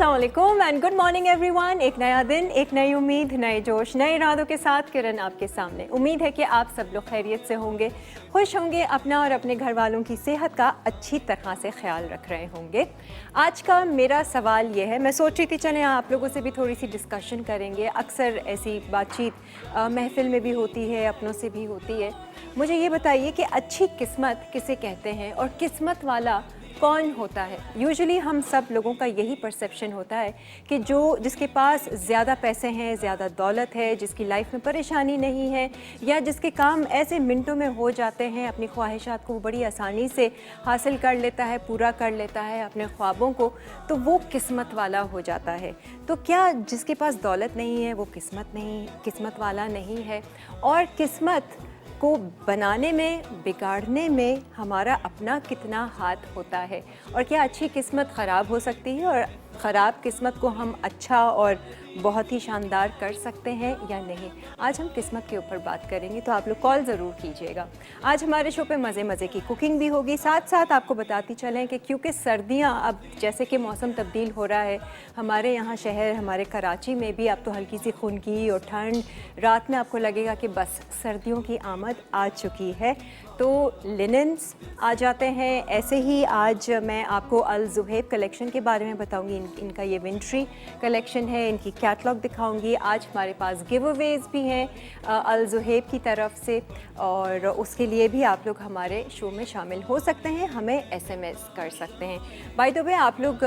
अस्सलाम वालेकुम and good morning everyone. एक नया दिन, एक नई उम्मीद, नए जोश, नए इरादों के साथ किरण आपके सामने। उम्मीद है कि आप सब लोग खैरियत से होंगे, खुश होंगे, अपना और अपने घर वालों की सेहत का अच्छी तरह से ख्याल रख रहे होंगे। आज का मेरा सवाल ये है, मैं सोच रही थी चलें आप लोगों से भी थोड़ी सी डिस्कशन करेंगे। अक्सर ऐसी बातचीत महफिल में भी होती है, अपनों से भी होती है। मुझे ये बताइए कि अच्छी किस्मत किसे कहते हैं और किस्मत वाला कौन होता है। यूजुअली हम सब लोगों का यही परसेप्शन होता है कि जिसके पास ज़्यादा पैसे हैं, ज़्यादा दौलत है, जिसकी लाइफ में परेशानी नहीं है, या जिसके काम ऐसे मिनटों में हो जाते हैं, अपनी ख्वाहिशात को वो बड़ी आसानी से हासिल कर लेता है, पूरा कर लेता है अपने ख्वाबों को, तो वो किस्मत वाला हो जाता है। तो क्या जिसके पास दौलत नहीं है वो किस्मत वाला नहीं है? और किस्मत को बनाने में, बिगाड़ने में हमारा अपना कितना हाथ होता है? और क्या अच्छी किस्मत ख़राब हो सकती है और ख़राब किस्मत को हम अच्छा और बहुत ही शानदार कर सकते हैं या नहीं? आज हम किस्मत के ऊपर बात करेंगे, तो आप लोग कॉल ज़रूर कीजिएगा। आज हमारे शो पे मज़े मज़े की कुकिंग भी होगी, साथ साथ आपको बताती चलें कि क्योंकि सर्दियां, अब जैसे कि मौसम तब्दील हो रहा है हमारे यहाँ शहर, हमारे कराची में भी अब तो हल्की सी खुनकी और ठंड, रात में आपको लगेगा कि बस सर्दियों की आमद आ चुकी है। तो लिनन्स आ जाते हैं। ऐसे ही आज मैं आपको अल ज़ुहैब कलेक्शन के बारे में बताऊंगी। इनका ये विंट्री कलेक्शन है, इनकी कैटलॉग दिखाऊंगी। आज हमारे पास गिव अवेज भी हैं अल ज़ुहैब की तरफ से, और उसके लिए भी आप लोग हमारे शो में शामिल हो सकते हैं, हमें SMS कर सकते हैं। बाय द वे आप लोग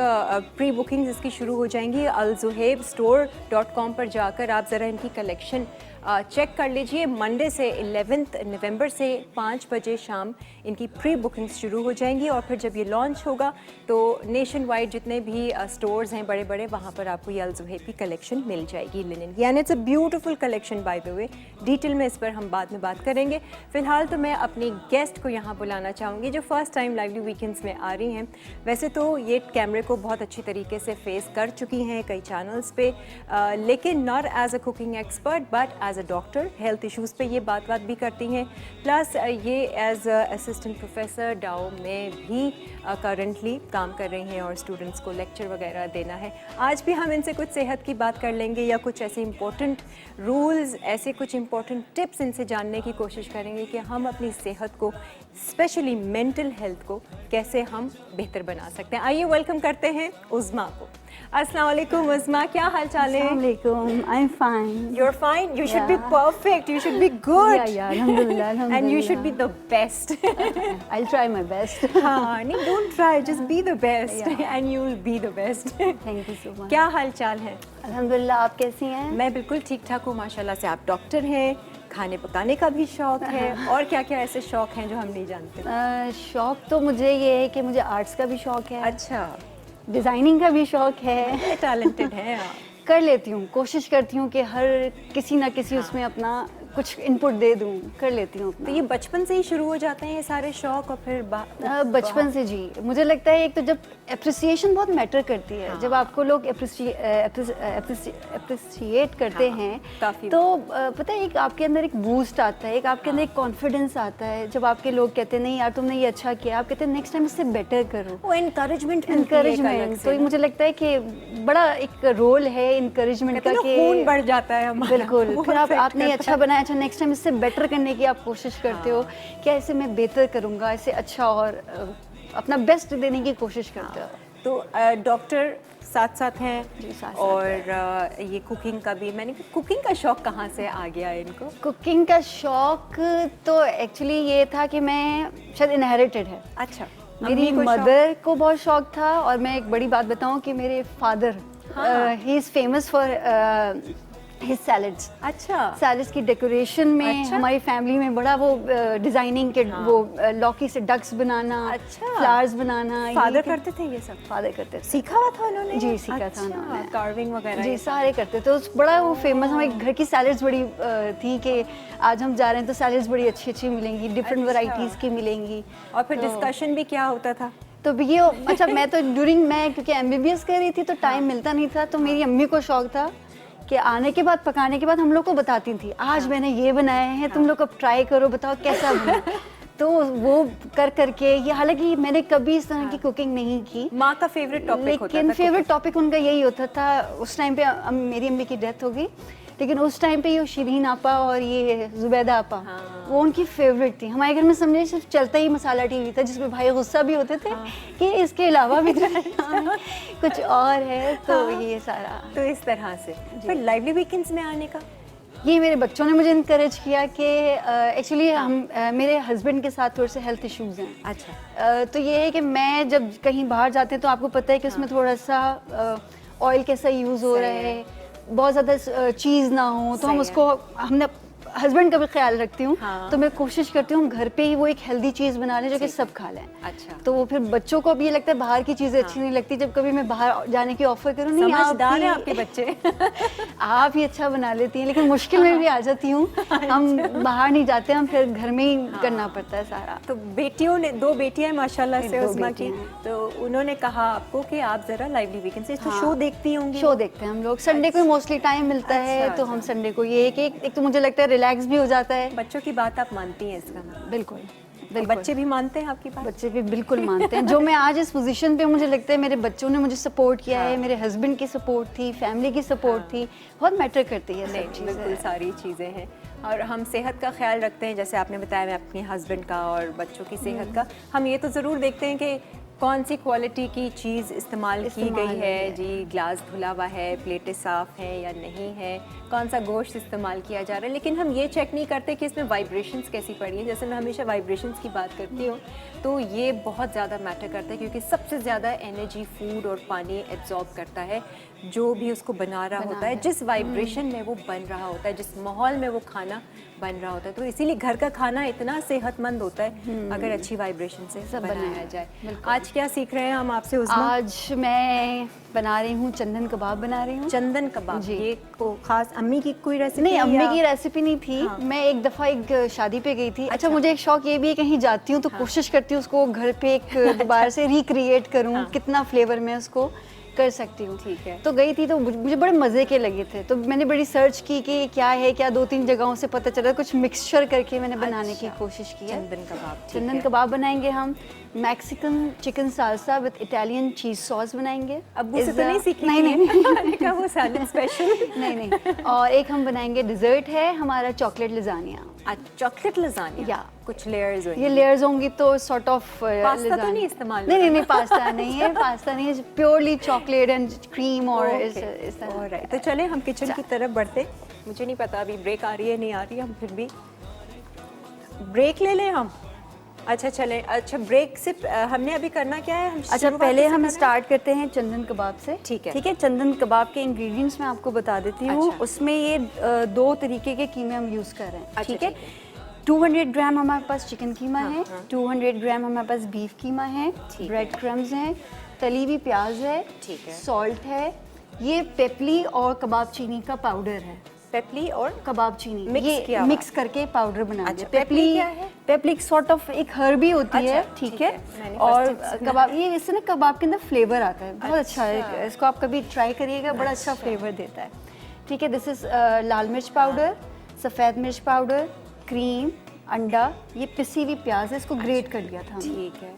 प्री बुकिंग इसकी शुरू हो जाएंगी। alzuhaibstore.com पर जाकर आप ज़रा इनकी कलेक्शन चेक कर लीजिए। मंडे से 11 नवंबर से 5 बजे शाम इनकी प्री बुकिंग्स शुरू हो जाएंगी, और फिर जब ये लॉन्च होगा तो नेशन वाइड जितने भी स्टोर्स हैं बड़े बड़े, वहाँ पर आपको ये अल ज़ुहैब की कलेक्शन मिल जाएगी लिनन की। And it's a beautiful collection by the way. Detail में इस पर हम बाद में बात करेंगे। फ़िलहाल तो मैं अपनी गेस्ट को यहाँ बुलाना चाहूँगी जो फ़र्स्ट टाइम लाइवली वीकेंड्स में आ रही हैं। वैसे तो ये कैमरे को बहुत अच्छी तरीके से फेस कर चुकी हैं कई चैनल्स पे, लेकिन not as a cooking expert but as a doctor. Health issues पे ये बात भी करती हैं। प्लस ये एज असिस्टेंट प्रोफेसर डाओ में भी करंटली काम कर रही हैं और स्टूडेंट्स को लेक्चर वगैरह देना है। आज भी हम इनसे कुछ सेहत की बात कर लेंगे या कुछ ऐसे इंपॉर्टेंट रूल्स, ऐसे कुछ इंपॉर्टेंट टिप्स इनसे जानने की कोशिश करेंगे कि हम अपनी सेहत को, स्पेशली मेंटल हेल्थ को, कैसे हम बेहतर बना सकते हैं। आइए वेलकम करते हैं उज़्मा को। अस्सलाम वालेकुम उज़्मा, क्या हाल चाल है? अस्सलाम वालेकुम, I am fine. You're fine. You should be perfect. You should be good. Yeah, alhamdulillah, alhamdulillah. And you should be the best. I'll try my best. हाँ, नहीं, don't try. Just be the best, and you'll be the best. Thank you so much. क्या हाल चाल है? अल्हम्दुलिल्लाह, आप कैसी हैं? मैं बिल्कुल ठीक ठाक हूँ माशाल्लाह से। आप डॉक्टर हैं, खाने पकाने का भी शौक है, और क्या क्या ऐसे शौक हैं जो हम नहीं जानते? शौक तो मुझे ये है कि मुझे आर्ट्स का भी शौक है। अच्छा, डिज़ाइनिंग का भी शौक है। टैलेंटेड है आप। कर लेती हूँ, कोशिश करती हूँ कि हर किसी ना किसी उसमें अपना कुछ इनपुट दे दूँ, कर लेती हूँ। तो ये बचपन से ही शुरू हो जाते हैं ये सारे शौक, और फिर बचपन से जी। मुझे लगता है एक तो जब अप्रिसिएशन बहुत मैटर करती है, जब आपको लोग अप्रिसिएट करते हैं तो पता है एक आपके अंदर एक बूस्ट आता है, एक आपके अंदर एक कॉन्फिडेंस आता है। जब आपके लोग कहते हैं नहीं यार तुमने ये अच्छा किया, आप कहते हैं नेक्स्ट टाइम इससे बेटर करो, वो एनकरेजमेंट। तो मुझे लगता है कि बड़ा एक रोल है इनकरेजमेंट का, कि खून बढ़ जाता है हमारा। बिल्कुल। फिर आपने अच्छा बनाया, अच्छा नेक्स्ट टाइम इससे बेटर करने की आप कोशिश करते हो, क्या ऐसे मैं बेहतर करूँगा, ऐसे अच्छा और अपना बेस्ट देने की कोशिश करते हो। तो डॉक्टर साथ साथ हैं जी, साथ और ये कुकिंग का भी। मैंने कहा कुकिंग का शौक कहाँ से आ गया इनको? कुकिंग का शौक तो एक्चुअली ये था कि मैं शायद इनहेरिटेड है। अच्छा, मेरी मदर को बहुत शौक था, और मैं एक बड़ी बात बताऊं कि मेरे father he is famous for his salads. अच्छा, सैलड्स की डेकोरेशन में अच्छा? हमारी फैमिली में बड़ा वो डिजाइनिंग के वो लौकी से डक्स बनाना, अच्छा, फ्लावर्स बनाना। फादर करते थे ये सब? फादर करते थे। सीखा हुआ था उन्होंने? जी, सीखा था उन्होंने। कार्विंग वगैरह जी, सारे करते थे। तो बड़ा वो फेमस, हमारे घर की सैलड्स बड़ी थी कि आज हम जा रहे हैं तो सैलड्स बड़ी अच्छी अच्छी मिलेंगी, डिफरेंट वैरायटीज़ की मिलेंगी। और फिर डिस्कशन भी क्या होता था? तो ये अच्छा, मैं तो मैं क्योंकि MBBS कर रही थी तो टाइम मिलता नहीं था, तो मेरी अम्मी को शौक था कि आने के बाद, पकाने के बाद हम लोग को बताती थी आज मैंने ये बनाया है, तुम लोग अब ट्राई करो, बताओ कैसा बना। तो वो कर करके ये, हालांकि मैंने कभी इस तरह की कुकिंग नहीं की, माँ का फेवरेट टॉपिक होता था, लेकिन फेवरेट टॉपिक उनका यही होता था। उस टाइम पे मेरी अम्मी की डेथ हो गई, लेकिन उस टाइम पे ये शिरीन आपा और ये जुबैदा आपा, वो उनकी फेवरेट थी। हमारे घर में समझे सिर्फ चलता ही मसाला टीवी था, जिसमें भाई गुस्सा भी होते थे कि इसके अलावा भी कुछ और है, तो ये सारा। तो इस तरह से फिर लाइवली वीकेंड्स में आने का, ये मेरे बच्चों ने मुझे इनकरेज किया कि एक्चुअली हम मेरे हस्बैंड के साथ थोड़े से हेल्थ इश्यूज हैं। अच्छा। तो ये है कि मैं जब कहीं बाहर जाते हैं तो आपको पता है कि उसमें थोड़ा सा ऑयल कैसा यूज़ हो रहा है, बहुत ज़्यादा चीज़ ना हो, तो हम उसको, हमने हस्बैंड का भी ख्याल रखती हूँ। तो मैं कोशिश करती हूँ घर पे ही वो एक हेल्दी चीज़ बना लें जो कि सब खा लें। अच्छा। तो वो फिर बच्चों को भी ये लगता है बाहर की चीज़ें अच्छी नहीं लगती, जब कभी मैं बाहर जाने की ऑफर करूँ, नहीं समझदार हैं आपके बच्चे आप ही अच्छा बना लेती हैं, लेकिन मुश्किल में भी आ जाती हूँ। हम बाहर नहीं जाते, हम फिर घर में ही करना पड़ता है सारा। तो बेटियों ने, 2 बेटियां हैं माशाल्लाह से उस्मा की, तो उन्होंने कहा आपको कि आप जरा लाइवली वीकेंड से तो शो देखती होंगी? शो देखते हैं हम लोग, संडे को मोस्टली टाइम मिलता है, तो हम संडे को ये एक तो मुझे लगता है रिलैक्स भी हो जाता है। बच्चों की बात आप मानती हैं इसका मतलब? बिल्कुल। बच्चे भी मानते हैं आपकी बात? बच्चे भी बिल्कुल मानते हैं। जो मैं आज इस पोजीशन पे, मुझे लगता है मेरे बच्चों ने मुझे सपोर्ट किया है, मेरे हस्बैंड की सपोर्ट थी, फैमिली की सपोर्ट थी, बहुत मैटर करती है सब चीज़ें। बिल्कुल सारी चीज़ें हैं, और हम सेहत का ख्याल रखते हैं, जैसे आपने बताया, मैं अपने हस्बैंड का और बच्चों की सेहत का। हम ये तो ज़रूर देखते हैं कि कौन सी क्वालिटी की चीज़ इस्तेमाल की गई है जी, ग्लास धुला हुआ है, प्लेटें साफ़ हैं या नहीं है, कौन सा गोश्त इस्तेमाल किया जा रहा है, लेकिन हम ये चेक नहीं करते कि इसमें वाइब्रेशंस कैसी पड़ी हैं। जैसे मैं हमेशा वाइब्रेशंस की बात करती हूँ, तो ये बहुत ज़्यादा मैटर करता है, क्योंकि सबसे ज़्यादा एनर्जी फूड और पानी एब्जॉर्ब करता है जो भी उसको बना रहा होता है, जिस वाइब्रेशन में वो बन रहा होता है, जिस माहौल में वो खाना बन रहा होता है। तो इसीलिए घर का खाना इतना सेहतमंद होता है अगर अच्छी वाइब्रेशन से बनाया जाए। आज क्या सीख रहे हैं हम आपसे उस्मा? आज मैं बना रही हूँ चंदन कबाब बना रही हूँ। चंदन कबाब, ये को खास अम्मी की कोई रेसिपी? नहीं, अम्मी की रेसिपी नहीं थी। मैं एक दफ़ा एक शादी पे गई थी। अच्छा, मुझे एक शौक ये भी है, कहीं जाती हूँ तो कोशिश करती हूँ उसको घर पे एक दोबारा से रिक्रिएट करूँ, कितना फ्लेवर में उसको कर सकती हूँ। ठीक है। तो गई थी तो मुझे बड़े मज़े के लगे थे, तो मैंने बड़ी सर्च की कि क्या है, क्या 2-3 जगहों से पता चला, कुछ मिक्सचर करके मैंने बनाने की कोशिश की है। चंदन कबाब। चंदन कबाब बनाएंगे हम, Mexican chicken salsa with Italian cheese sauce बनाएंगे। अब्बू से तो नहीं सीखी? नहीं वो सैलेड स्पेशल नहीं। और एक हम बनाएंगे, डिज़र्ट है हमारा चॉकलेट लजानिया। चॉकलेट लजानिया, या कुछ लेयर्स होंगी? ये लेयर्स होंगी तो सॉर्ट ऑफ पास्ता तो नहीं इस्तेमाल? नहीं, पास्ता नहीं है, पास्ता नहीं है, प्योरली चॉकलेट एंड क्रीम और इस तरह। तो चले हम किचन की तरफ बढ़ते। मुझे नहीं पता अभी ब्रेक आ रही है नहीं आ रही, हम फिर भी ब्रेक ले लें हम। अच्छा चलें। अच्छा, ब्रेक से हमने अभी करना क्या है? अच्छा, पहले हम स्टार्ट करते हैं चंदन कबाब से। ठीक है। ठीक है, चंदन कबाब के इंग्रेडिएंट्स मैं आपको बता देती हूँ। अच्छा। उसमें ये 2 तरीके के कीमे हम यूज़ कर रहे हैं। अच्छा, ठीक है। 200 ग्राम हमारे पास चिकन कीमा है, 200 ग्राम हमारे पास बीफ कीमा है, ब्रेड क्रम्स हैं, तली हुई प्याज है, ठीक है, सॉल्ट है, ये पेपली और कबाब चीनी का पाउडर है। पेपली और कबाब चीनी मिक्स करके पाउडर बना दिया। पेपली क्या है? पेपली सॉर्ट ऑफ एक हर्बी होती है। ठीक है। और कबाब, ये इससे ना कबाब के अंदर फ्लेवर आता है, बहुत अच्छा है। इसको आप कभी ट्राई करिएगा, बड़ा अच्छा फ्लेवर देता है। ठीक है। दिस इज लाल मिर्च पाउडर, सफ़ेद मिर्च पाउडर, क्रीम, अंडा, ये पिसी हुई प्याज है, इसको ग्रेट कर लिया था। ठीक है।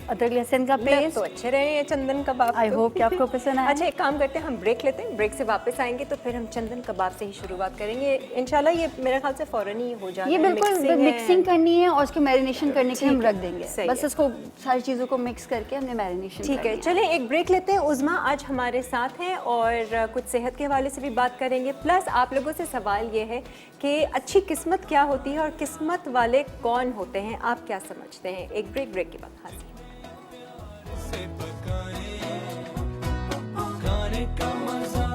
अदरक लहसुन का पेस्ट। तो अच्छे रहे हैं चंदन कबाब। आई होप कि आपको पसंद आए। अच्छा, एक काम करते हैं, हम ब्रेक लेते हैं, ब्रेक से वापस आएंगे तो फिर हम चंदन कबाब से ही शुरुआत करेंगे इंशाल्लाह। ये मेरे ख्याल से फ़ौरन ही हो जाएगा। ये बिल्कुल मिक्सिंग करनी है और उसको मैरिनेशन करने के लिए हम रख देंगे। बस इसको सारी चीज़ों को मिक्स करके हमने मैरिनेशन। ठीक है, चलें एक ब्रेक लेते हैं। उज़्मा आज हमारे साथ हैं और कुछ सेहत के हवाले से भी बात करेंगे, प्लस आप लोगों से सवाल ये है कि अच्छी किस्मत क्या होती है और किस्मत वाले कौन होते हैं, आप क्या समझते हैं? एक ब्रेक के बाद हाजिर। खाने का मजा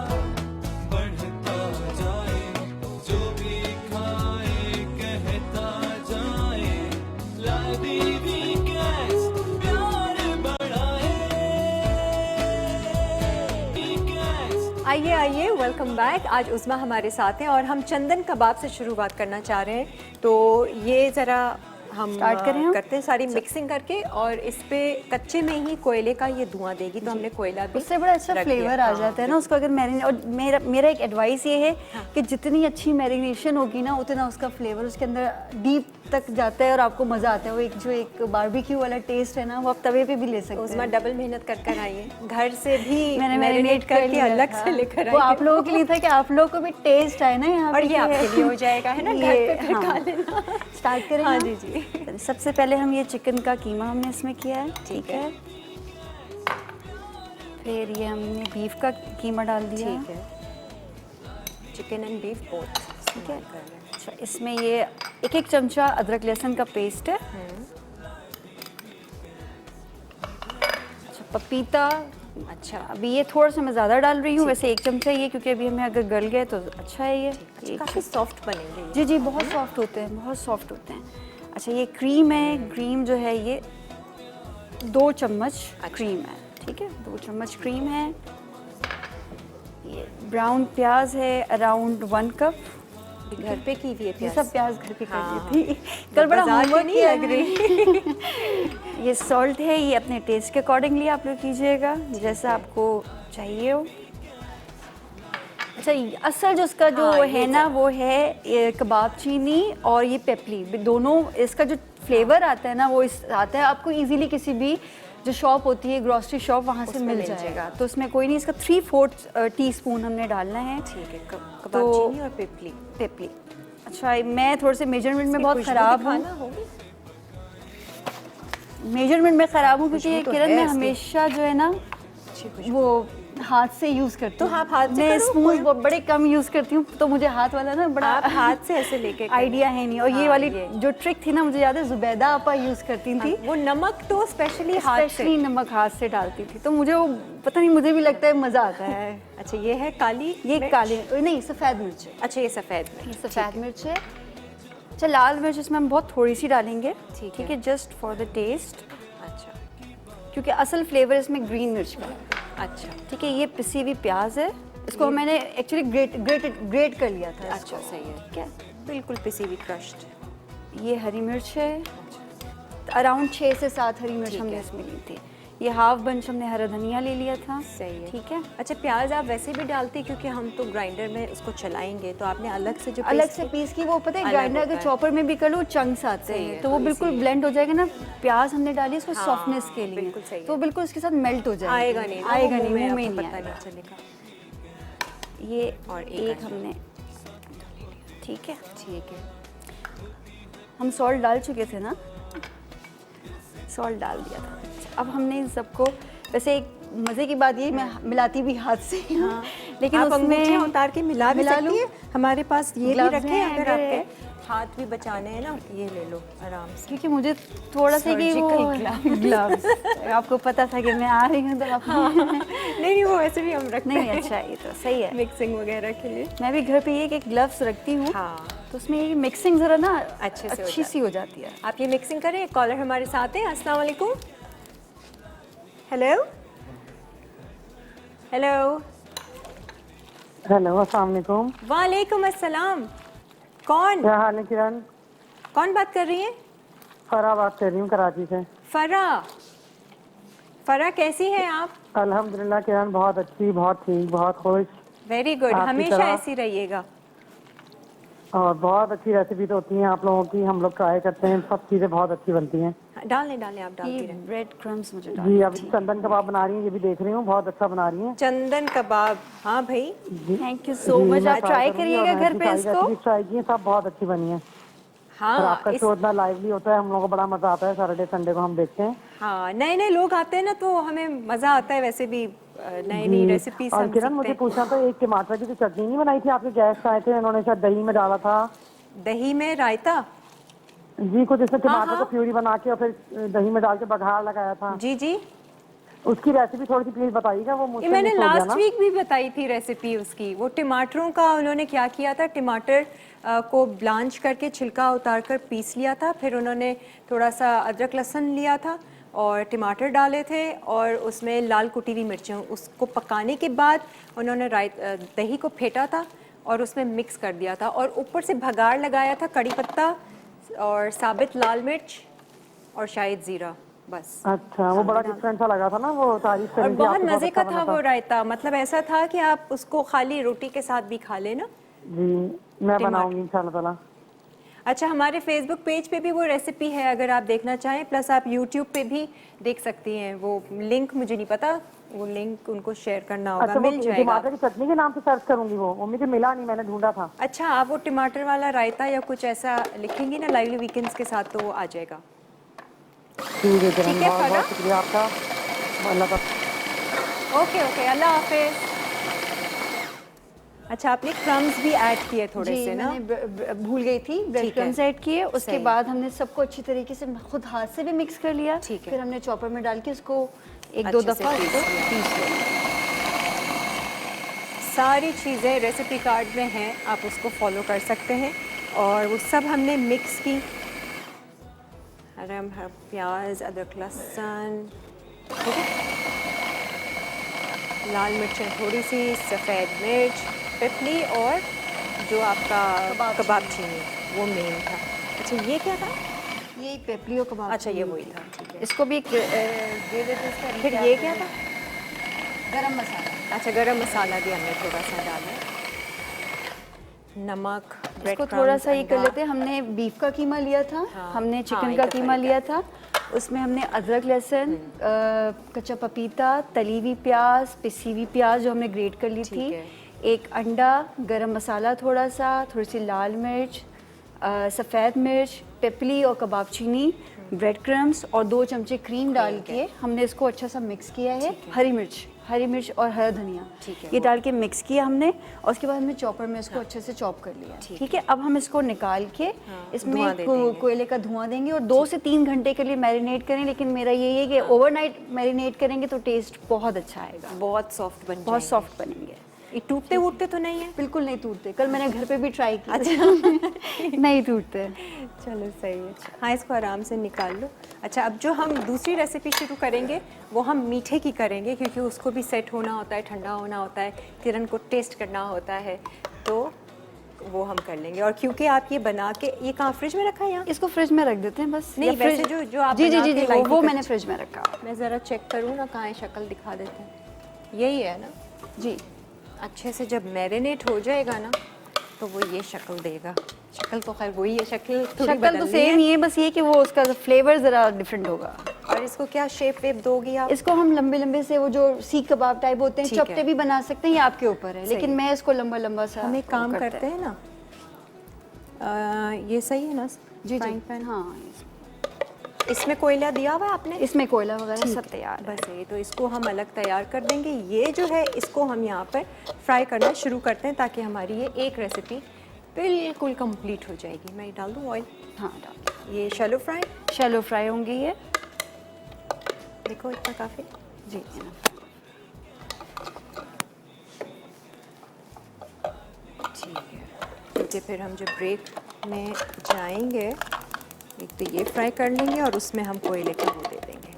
बढ़ता जाए, जो भी खाए कहता जाए, लादी वीकेंड्स प्यार बढ़ाए। आइए वेलकम बैक। आज उज़्मा हमारे साथ हैं और हम चंदन कबाब से शुरुआत करना चाह रहे हैं। तो ये ज़रा हम स्टार्ट करें, करते हैं सारी मिक्सिंग करके, और इस पे कच्चे में ही कोयले का ये धुआं देगी, तो हमने कोयला भी, उससे बड़ा अच्छा फ्लेवर आ जाता है ना उसको अगर मैरिनेट। और मेरा एक एडवाइस ये है कि जितनी अच्छी मैरिनेशन होगी ना, उतना उसका फ्लेवर उसके अंदर डीप तक जाता है और आपको मज़ा आता है। वो एक जो एक बारबेक्यू वाला टेस्ट है ना, वो आप तवे पे भी ले सकते उसमें हैं। डबल मेहनत कर कर आई है, घर से भी मैंने मैरिनेट करके लिया अलग था। से लेकर आई वो है। आप लोगों के लिए था कि आप लोगों को भी टेस्ट आए ना यहाँ और पे ये कि आपके लिए हो जाएगा, है ना, घर पे फिर खा लेना। स्टार्ट करें हाँ हम? जी जी। सबसे पहले हम ये चिकन का कीमा हमने इसमें किया है, ठीक है। फिर ये हमने बीफ का कीमा डाल दिया, ठीक है, चिकन एंड बीफ बोथ। ठीक है। अच्छा, इसमें ये एक चमचा अदरक लहसुन का पेस्ट है। अच्छा, पपीता, अच्छा, अभी ये थोड़ा सा मैं ज़्यादा डाल रही हूँ, वैसे 1 चमचा ये, क्योंकि अभी हमें अगर गल गए तो अच्छा है ये काफ़ी सॉफ्ट बनेंगे ये। जी जी, बहुत सॉफ्ट होते हैं, बहुत सॉफ्ट होते हैं। अच्छा, ये क्रीम है, क्रीम जो है ये 2 चम्मच क्रीम है, ठीक है, 2 चम्मच क्रीम है। ये ब्राउन प्याज है अराउंड 1 कप। घर पे की हुई है ये प्याज। सब प्याज घर पे हाँ। कर दी थी। कल बड़ा बाजार की होमवर्क नहीं किया लग है। रही। ये सॉल्ट है, ये अपने टेस्ट के अकॉर्डिंगली आप लोग कीजिएगा, जैसा आपको चाहिए हो। अच्छा, असल जो इसका जो हाँ, है ना, वो है ये कबाब चीनी और ये पेपली, दोनों इसका जो फ्लेवर आता है ना, वो इस आता है आपको इजीली किसी भी जो शॉप होती है, ग्रोसरी शॉप, वहाँ से उसमें मिल मिल जाएगा। तो इसमें कोई नहीं, इसका 3/4 टीस्पून हमने डालना है। ठीक है, कबाब तो- चीनी और पिपली। पेपली। अच्छा, मैं थोड़े से मेजरमेंट में बहुत खुशबू ख़राब हूँ, दिखाना होगी। मेजरमेंट में ख़राब हूँ, क्योंकि खुशबू तो किरण है मैं इसकी। हमेशा जो है ना अच्छी खुशबू। वो हाथ से यूज़ करती तो हूँ। आप हाथ से मैं करो, स्पून बड़े कम यूज़ करती हूँ, तो मुझे हाथ वाला ना बड़ा आप हाथ से ऐसे लेके करो। आइडिया है नहीं। और ये हाँ, वाली ये। जो ट्रिक थी ना, मुझे याद है जुबैदा आपा यूज़ करती थी, वो नमक तो स्पेशली हाथ से। स्पेशली नमक हाथ से डालती थी, तो मुझे वो पता नहीं, मुझे भी लगता है मज़ा आता है। अच्छा, ये है काली ये मिर्च। काली नहीं, सफ़ेद मिर्च है, अच्छा, ये सफ़ेद ये मिर्च। सफ़ेद मिर्च है। अच्छा, लाल मिर्च इसमें हम बहुत थोड़ी सी डालेंगे, ठीक ठीक है। है, जस्ट फॉर द टेस्ट, अच्छा क्योंकि असल फ्लेवर इसमें ग्रीन मिर्च का है। अच्छा ठीक है, ये पिसी हुई प्याज है, इसको मैंने एक्चुअली ग्रेट कर लिया था अच्छा, इसको। सही है। ठीक है, बिल्कुल पिसी हुई क्रश्ड। ये हरी मिर्च है, अराउंड 6 से 7 हरी मिर्च ठीक हमने है। इसमें ली थी। ये हाफ बंच हमने हरा धनिया ले लिया था। सही है। ठीक है, अच्छा, प्याज आप वैसे भी डालती, क्योंकि हम तो ग्राइंडर में उसको चलाएंगे, तो आपने अलग से जो अलग paste से की- पीस की, वो पता है अलग ग्राइंडर होता अगर है। चॉपर में भी कर लो चंक्स आते सही हैं, है, तो वो तो बिल्कुल इसीलिए। ब्लेंड हो जाएगा ना। प्याज हमने डाली इसको हाँ, सॉफ्टनेस के लिए, बिल्कुल सही तो है। बिल्कुल उसके साथ मेल्ट हो जाएगा। आएगा नहीं, आएगा वो नहीं, मुंह में आपको नहीं पता आएगा। नहीं चलेगा। ये और एक हमने, ठीक है, ठीक है। हम सॉल्ट डाल चुके थे ना, सॉल्ट डाल दिया था। अब हमने इन सबको, वैसे एक मज़े की बात ये, मैं मिलाती भी हाथ से ही हूँ, लेकिन आप अंगूठे उसमें उतार के मिला भी मिला सकती लूँ। है। हमारे पास ये भी Gloves रखे हैं, हैं, अगर अगर आपके हाथ भी बचाने हैं ना, ये ले लो आराम से। क्योंकि मुझे थोड़ा सा कि वो Surgical ग्लव्स आपको पता था कि मैं आ रही हूँ, तो आप नहीं, वो ऐसे भी हम रखते नहीं, हैं अच्छा, ये तो सही है। मिक्सिंग वगैरह के लिए। मैं भी घर पे ये एक ग्लव्स रखती हूँ, हाँ, तो उसमें ये मिक्सिंग ज़रा ना अच्छे से हो अच्छी सी हो जाती है। आप ये मिक्सिंग करें। कॉलर हमारे साथ है। अस्सलाम वालेकुम। Hello hello. हेलो, अस्सलाम वालेकुम। वालेकुम अस्सलाम। कौन क्या हाल है किरण? कौन बात कर रही है? फरा बात कर रही हूँ कराची से। फरा। फरा, कैसी हैं आप? अल्हम्दुलिल्लाह किरण, बहुत अच्छी, बहुत ठीक, बहुत खुश वेरी गुड, आपकी हमेशा तरह। ऐसी रहिएगा। और बहुत अच्छी रेसिपी तो होती हैं आप लोगों की, हम लोग ट्राई करते हैं, सब चीज़ें बहुत अच्छी बनती हैं। डालें डालें, आप डालती ये रहें। ब्रेड क्रम्स मुझे जी, डालनी अभी चंदन कबाब बना रही हैं, ये भी देख रही हूँ, बहुत अच्छा बना रही हैं। चंदन कबाब, हाँ भाई। जी, थैंक यू सो जी, मच। मैं आप ट्राई करूँगी, करिएगा और घर मैं पे भी इसको। रेसिपी ट्राई की है, सब बहुत अच्छी बनी है। और हाँ, आपका शो इतना लाइवली होता है, हम लोगों को बड़ा मजा आता है, सैटरडे संडे को हम देखते हैं। हाँ, नए नए लोग आते हैं ना, तो हमें मज़ा आता है। वैसे भी नई नई जी। रेसिपीज और हम किरण, सीखते मुझे हैं। पूछना था, एक टमाटर की जो चटनी नहीं बनाई थी, आपके गेस्ट आए थे, उन्होंने शायद दही में डाला था। दही में रायता। जी, कुछ इसमें टमाटर हाँ। को प्यूरी बना के और फिर दही में डाल के बघार लगाया था। जी जी, उसकी रेसिपी थोड़ी सी प्लीज बताइएगा, वो ये मुझसे मैंने मिस हो गया लास्ट ना। वीक भी बताई थी रेसिपी उसकी। वो टमाटरों का उन्होंने क्या किया था, टमाटर को ब्लांच करके छिलका उतार कर पीस लिया था, फिर उन्होंने थोड़ा सा अदरक लहसुन लिया था और टमाटर डाले थे, और उसमें लाल कुटी हुई मिर्चें, उसको पकाने के बाद उन्होंने दही को फेंटा था और उसमें मिक्स कर दिया था, और ऊपर से भगार लगाया था कड़ी पत्ता और साबित लाल मिर्च और शायद ज़ीरा, बस। अच्छा, वो बड़ा डिफरेंट सा लगा था ना, वो तारीफ और करी थी बहुत आपकी, मज़े अच्छा का बना था वो रायता। मतलब ऐसा था कि आप उसको खाली रोटी के साथ भी खा लेना। जी, मैं बनाऊंगी इंशाल्लाह ताला। अच्छा, हमारे फेसबुक पेज पे भी वो रेसिपी है अगर आप देखना चाहें, प्लस आप यूट्यूब पे भी देख सकती हैं। वो लिंक मुझे नहीं पता, वो लिंक उनको शेयर करना होगा, अच्छा, मिल वो जाएगा। टमाटर की चटनी के नाम से सर्च करूंगी, वो मुझे मिला नहीं, मैंने ढूंढा था। अच्छा, आप वो टमाटर वाला रायता या कुछ ऐसा लिखेंगी ना लाइवली वीकेंड्स के साथ, तो वो आ जाएगा। ठीक है किरण, ठीक है, बहुत फना? बहुत शुक्रिया आपका। अल्लाह का। ओके ओके, अल्लाह हाफिज। अच्छा, आपने क्रम्स भी ऐड किए थोड़े जी, से ना? मैंने भूल गई थी, ब्रेड ठीक है। क्रम्स ऐड किए। उसके सही। बाद हमने सबको अच्छी तरीके से खुद हाथ से भी मिक्स कर लिया। ठीक है। फिर हमने चॉपर में डाल के उसको एक दो अच्छे से दफ़ा पीस उसको लिया। पीस लिया। सारी चीज़ें रेसिपी कार्ड में हैं, आप उसको फॉलो कर सकते हैं। और वो सब हमने मिक्स की, हरम हर प्याज, अदरक, लहसुन, ठीक है, लाल मिर्चें थोड़ी सी, सफ़ेद मिर्च, पिपली और जो आपका कबाब चीनी, वो मेन था। अच्छा, ये क्या था? ये पेपली और कबाब। अच्छा, ये वही था, ठीक है। इसको भी दे देते हैं इसका। फिर ये क्या था? गरम मसाला। अच्छा, गरम मसाला भी हमने थोड़ा सा डाला, नमक, ब्रेड इसको थोड़ा क्रम्स, सा ये कर अंडा। लेते हैं। हमने बीफ का कीमा लिया था, हाँ, हमने हाँ, चिकन एक का दफ़ा कीमा ये लिया था। उसमें हमने अदरक, लहसुन, कच्चा पपीता, तली हुई प्याज, पिसी हुई प्याज जो हमने ग्रेट कर ली ठीक थी, है। एक अंडा, गरम मसाला थोड़ा सा, थोड़ी सी लाल मिर्च, सफ़ेद मिर्च, पिपली और कबाब चीनी, ब्रेड क्रम्स और 2 चमचे क्रीम डाल के हमने इसको अच्छा सा मिक्स किया है। हरी मिर्च और हरा धनिया, ठीक है, ये डाल के मिक्स किया हमने। और उसके बाद हमने चॉपर में इसको अच्छे से चॉप कर लिया। ठीक है, अब हम इसको निकाल के धुआं इसमें दे देंगे। कोयले का धुआं देंगे और 2 से 3 घंटे के लिए मैरिनेट करें। लेकिन मेरा यही है कि ओवरनाइट मैरिनेट करेंगे तो टेस्ट बहुत अच्छा आएगा, बहुत सॉफ्ट बन बहुत जाएंगे। सॉफ्ट बनेंगे। ये टूटते वूटते तो नहीं है? बिल्कुल नहीं टूटते, कल मैंने घर पे भी ट्राई किया। अच्छा नहीं टूटते। चलो सही है। हाँ, इसको आराम से निकाल लो। अच्छा, अब जो हम दूसरी रेसिपी शुरू करेंगे वो हम मीठे की करेंगे, क्योंकि उसको भी सेट होना होता है, ठंडा होना होता है, किरण को टेस्ट करना होता है, तो वो हम कर लेंगे। और क्योंकि आप ये बना के, ये कहाँ फ्रिज में रखा है यहाँ? इसको फ्रिज में रख देते हैं बस। नहीं, या फ्रिज- वैसे जो आप जी जी बना जी के जी लाई वो थी मैंने कच्ची। फ्रिज में रखा। मैं ज़रा चेक करूँ ना, कहाँ है, शक्ल दिखा देते हैं। यही है ना? जी, अच्छे से जब मैरिनेट हो जाएगा ना, तो वो ये शक्ल देगा। शक्ल तो खैर वही है, शक्ल थोड़ी शक्ल तो बदलनी सेम ही है, बस ये कि वो उसका फ्लेवर ज़रा डिफरेंट होगा। और इसको क्या शेप वेप दोगी आप? इसको हम लंबे लंबे से, वो जो सीख कबाब टाइप होते हैं, ठीक है। चपटे भी बना सकते हैं, ये आपके ऊपर है। लेकिन है। मैं इसको लंबा लंबा सा हम एक काम करते हैं ना, ये सही है ना? जी फ्राइंग जी पैन, हाँ, इसमें कोयला दिया हुआ है आपने? इसमें कोयला वगैरह सब ठीक तैयार है। बस ये तो इसको हम अलग तैयार कर देंगे। ये जो है इसको हम यहाँ पर फ्राई करना शुरू करते हैं, ताकि हमारी ये एक रेसिपी बिल्कुल कंप्लीट हो जाएगी। मैं ये डाल दूँ ऑयल? हाँ, डाल। ये शैलो फ्राई, शैलो फ्राई होंगी ये। देखो इतना काफ़ी। जी, ठीक है, क्योंकि फिर हम जब ब्रेक में जाएंगे, एक तो ये फ्राई कर लेंगे और उसमें हम कोयले का वो दे देंगे।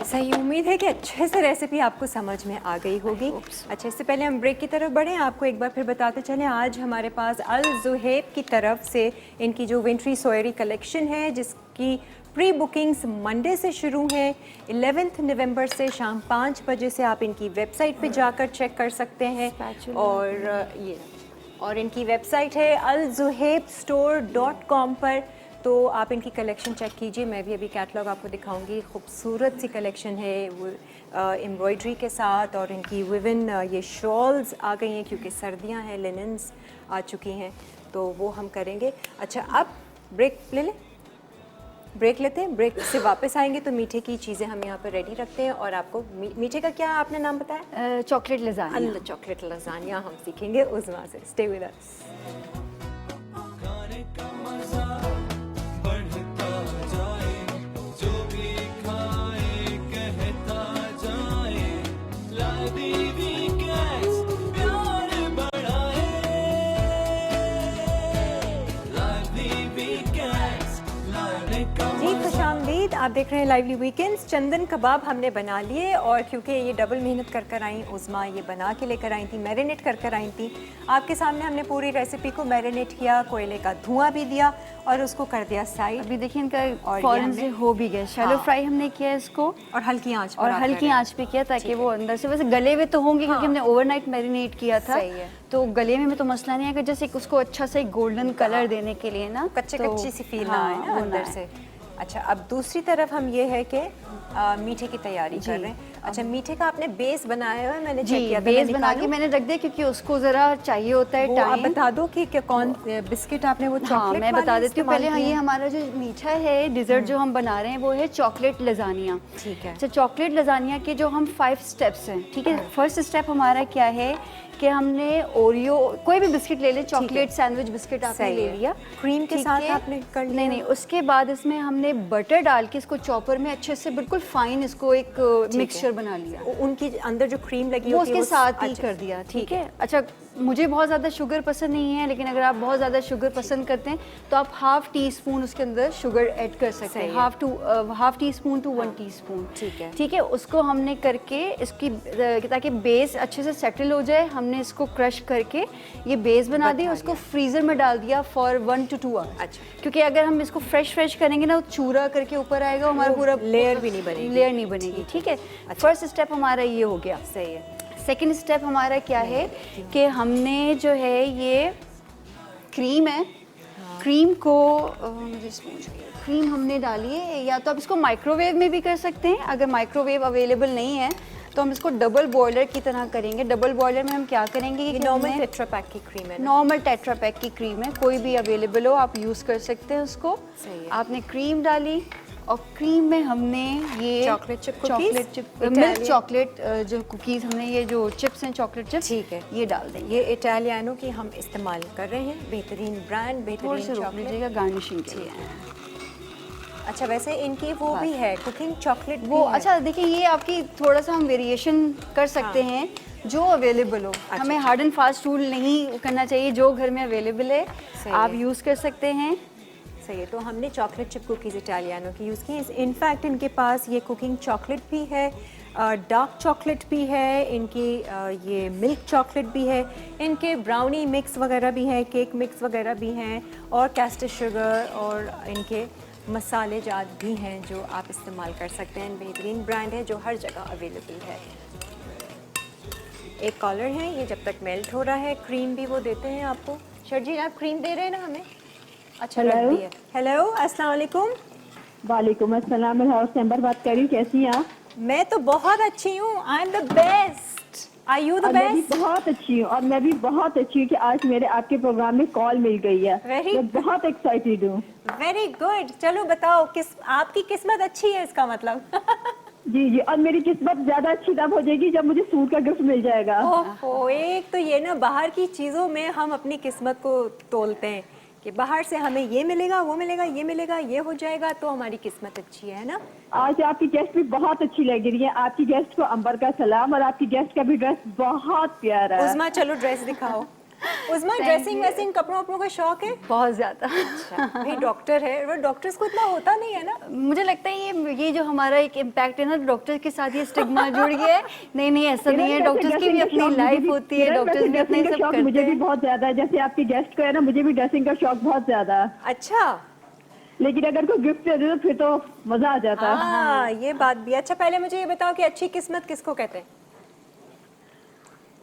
सही, उम्मीद है कि अच्छे से रेसिपी आपको समझ में आ गई होगी। अच्छा, इससे पहले हम ब्रेक की तरफ बढ़ें, आपको एक बार फिर बताते चलें, आज हमारे पास अल ज़ुहैब की तरफ से इनकी जो विंट्री सोयरी कलेक्शन है, जिसकी प्री बुकिंग्स मंडे से शुरू हैं। 11 नवंबर से शाम 5 बजे से आप इनकी वेबसाइट पे जाकर चेक कर सकते हैं। और इनकी वेबसाइट है alzuhaibstore.com पर, तो आप इनकी कलेक्शन चेक कीजिए। मैं भी अभी कैटलॉग आपको दिखाऊंगी। खूबसूरत सी कलेक्शन है वो एम्ब्रॉयडरी के साथ, और इनकी विवन ये शॉल्स आ गई हैं, क्योंकि सर्दियां हैं, लिनन्स आ चुकी हैं, तो वो हम करेंगे। अच्छा, अब ब्रेक ले लें, ब्रेक लेते हैं। ब्रेक से वापस आएंगे तो मीठे की चीज़ें हम यहाँ पर रेडी रखते हैं। और आपको मीठे का क्या आपने नाम बताया? Chocolate lasagna. अल्लाह, चॉकलेट लज़ानिया हम सीखेंगे उज़मा से। Stay with us. खाने का मजा बढ़ता जाए, जो भी खाए कहता जाए, लादी वीकेंड्स प्यार बढ़ाए, लादी वीकेंड्स लाने का जी खुशामदीद। आप देख रहे हैं लाइवली वीकेंड्स। चंदन कबाब हमने बना लिए और क्योंकि ये डबल मेहनत कर कर आई उज़मा, ये बना के लेकर आई थी, मैरिनेट कर कर आई थी। आपके सामने हमने पूरी रेसिपी को मैरिनेट किया, कोयले का धुआं भी दिया और उसको कर दिया साइड। अभी देखिए इनका और ये फौरन हमने- से हो भी गया। शैलो हाँ। फ्राई हमने किया इसको और हल्की आंच पर और आप कर हल्की रहे हैं। आंच पे किया ताकि वो अंदर से, वैसे गले हुए तो होंगे क्योंकि हमने ओवरनाइट मैरिनेट किया था। सही है। तो गले में तो मसला नहीं है, अगर जैसे उसको अच्छा से गोल्डन कलर देने के लिए ना कच्चे तो- कच्ची सी फील ना हाँ, आए ना वो अंदर आए। से। अच्छा, अब दूसरी तरफ हम ये है कि मीठे की तैयारी कर रहे हैं। अच्छा, मीठे का आपने बेस बनाया हुआ है, मैंने चेक जी किया था। बेस मैं बना के निकालूं? मैंने रख दिया क्योंकि उसको ज़रा चाहिए होता है वो आप टाइम। बता दो कि कौन बिस्किट आपने वो हाँ चॉकलेट मैं बता देती हूँ पहले। हाँ, ये है। हमारा जो मीठा है डिज़र्ट जो हम बना रहे हैं वो है चॉकलेट लजानिया। ठीक है। अच्छा, चॉकलेट लजानिया के जो हम 5 स्टेप्स हैं, ठीक है। फर्स्ट स्टेप हमारा क्या है कि हमने ओरियो कोई भी बिस्किट ले लें, चॉकलेट सैंडविच बिस्किट आपने सही ले है। लिया, क्रीम के ठीक साथ है? आपने कर लिया? नहीं नहीं, उसके बाद इसमें हमने बटर डाल के इसको चॉपर में अच्छे से बिल्कुल फाइन इसको एक मिक्सचर बना लिया। उनकी अंदर जो क्रीम लगी वो होती है उसके साथ ही अच्छा, कर दिया, ठीक है। अच्छा, मुझे बहुत ज़्यादा शुगर पसंद नहीं है, लेकिन अगर आप बहुत ज़्यादा शुगर पसंद करते हैं तो आप हाफ टी स्पून उसके अंदर शुगर ऐड कर सकते सही हैं। है। Half teaspoon to 1 teaspoon, ठीक है। ठीक है। उसको हमने करके इसकी ताकि बेस अच्छे से सेटल हो जाए, हमने इसको क्रश करके ये बेस बना दी, उसको फ्रीज़र में डाल दिया फॉर 1 to 2 आवर्स। अच्छा। क्योंकि अगर हम इसको फ्रेश करेंगे ना, वो चूरा करके ऊपर आएगा, हमारा वो पूरा लेयर भी नहीं बनेगी। लेयर नहीं बनेगी, ठीक है। फर्स्ट स्टेप हमारा ये हो गया। सही है। सेकेंड स्टेप हमारा क्या है कि हमने जो है ये क्रीम है, क्रीम को मुझे स्पून चाहिए। क्रीम हमने डाली है, या तो आप इसको माइक्रोवेव में भी कर सकते हैं। अगर माइक्रोवेव अवेलेबल नहीं है तो हम इसको डबल बॉयलर की तरह करेंगे। डबल बॉयलर में हम क्या करेंगे ये कि नॉर्मल हमने टेट्रा पैक की क्रीम है ना? नॉर्मल टेट्रा पैक की क्रीम है, कोई भी अवेलेबल हो आप यूज़ कर सकते हैं उसको। सही है। आपने क्रीम डाली और क्रीम में हमने ये chocolate chip cookies? Chocolate chip milk Italian? Chocolate जो कुकीज़ हमने ये जो चिप्स हैं चॉकलेट चिप्स, ठीक है। ये डाल देंगे। ये इटालियानो की हम इस्तेमाल कर रहे हैं, बेहतरीन ब्रांड, थोड़ी बेहतरीन सी रोक चॉकलेट। लीजिएगा गार्निशिंग के लिए। अच्छा, वैसे इनकी वो भी है कुकिंग चॉकलेट वो भी है। अच्छा देखिए, ये आपकी थोड़ा सा हम वेरिएशन कर सकते हैं जो अवेलेबल हो। हमें हार्ड एंड फास्ट रूल नहीं करना चाहिए, जो घर में अवेलेबल है सही आप है। यूज़ कर सकते हैं। सही है। तो हमने चॉकलेट चिप कुकीज़ इटालियानो की यूज़ की। इनफैक्ट इनके पास ये कुकिंग चॉकलेट भी है, डार्क चॉकलेट भी है, इनकी ये मिल्क चॉकलेट भी है, इनके ब्राउनी मिक्स वगैरह भी हैं, केक मिक्स वगैरह भी हैं, और कैस्टर शुगर और इनके मसाले जात भी हैं जो आप इस्तेमाल कर सकते हैं। बेहतरीन ब्रांड है जो हर जगह अवेलेबल है। एक कॉलर है, ये जब तक मेल्ट हो रहा है, क्रीम भी वो देते हैं आपको। शर्जी, आप क्रीम दे रहे हैं ना हमें? अच्छा, रख हेलो। दिया। हेलो, अस्सलाम वालेकुम। वालेकुम अस्सलाम, मैं हाउस मेंबर बात कर रही हूँ। कैसी हैं आप? मैं तो बहुत अच्छी हूँ। I am the best. Are you the और मैं भी बेस्ट? बहुत अच्छी हूँ, और मैं भी बहुत अच्छी हूँ कि आज मेरे आपके प्रोग्राम में कॉल मिल गई है। Very मैं बहुत एक्साइटेड हूँ। Very good. चलो बताओ, आपकी किस्मत अच्छी है इसका मतलब। जी जी, और मेरी किस्मत ज्यादा अच्छी तब हो जाएगी जब मुझे सूट का गिफ्ट मिल जाएगा। ओहो, एक तो ये ना बाहर की चीज़ों में हम अपनी किस्मत को तोलते हैं कि बाहर से हमें ये मिलेगा, वो मिलेगा, ये मिलेगा, ये हो जाएगा, तो हमारी किस्मत अच्छी है ना। आज आपकी गेस्ट भी बहुत अच्छी लग रही है। आपकी गेस्ट को अंबर का सलाम, और आपकी गेस्ट का भी ड्रेस बहुत प्यारा है। उज़मा, चलो ड्रेस दिखाओ। उज़मा, ड्रेसिंग वैसिंग कपड़ों वपड़ों का शौक है? बहुत ज़्यादा। अच्छा, भाई डॉक्टर है, वो डॉक्टर्स को इतना होता नहीं है ना। मुझे लगता है ये जो हमारा एक इम्पैक्ट है ना, डॉक्टर के साथ ये स्टिग्मा जुड़ गया है। नहीं ऐसा नहीं है, डॉक्टर्स की भी अपनी लाइफ होती है, डॉक्टर्स भी अपने सब करते मुझे भी हैं। बहुत ज्यादा है, जैसे आपकी गेस्ट को है ना, मुझे भी ड्रेसिंग का शौक बहुत ज्यादा है। अच्छा, लेकिन अगर कोई गिफ्ट दे दे तो फिर तो मजा आ जाता है। हाँ, ये बात भी। अच्छा, पहले मुझे ये बताओ कि अच्छी किस्मत किसको कहते हैं?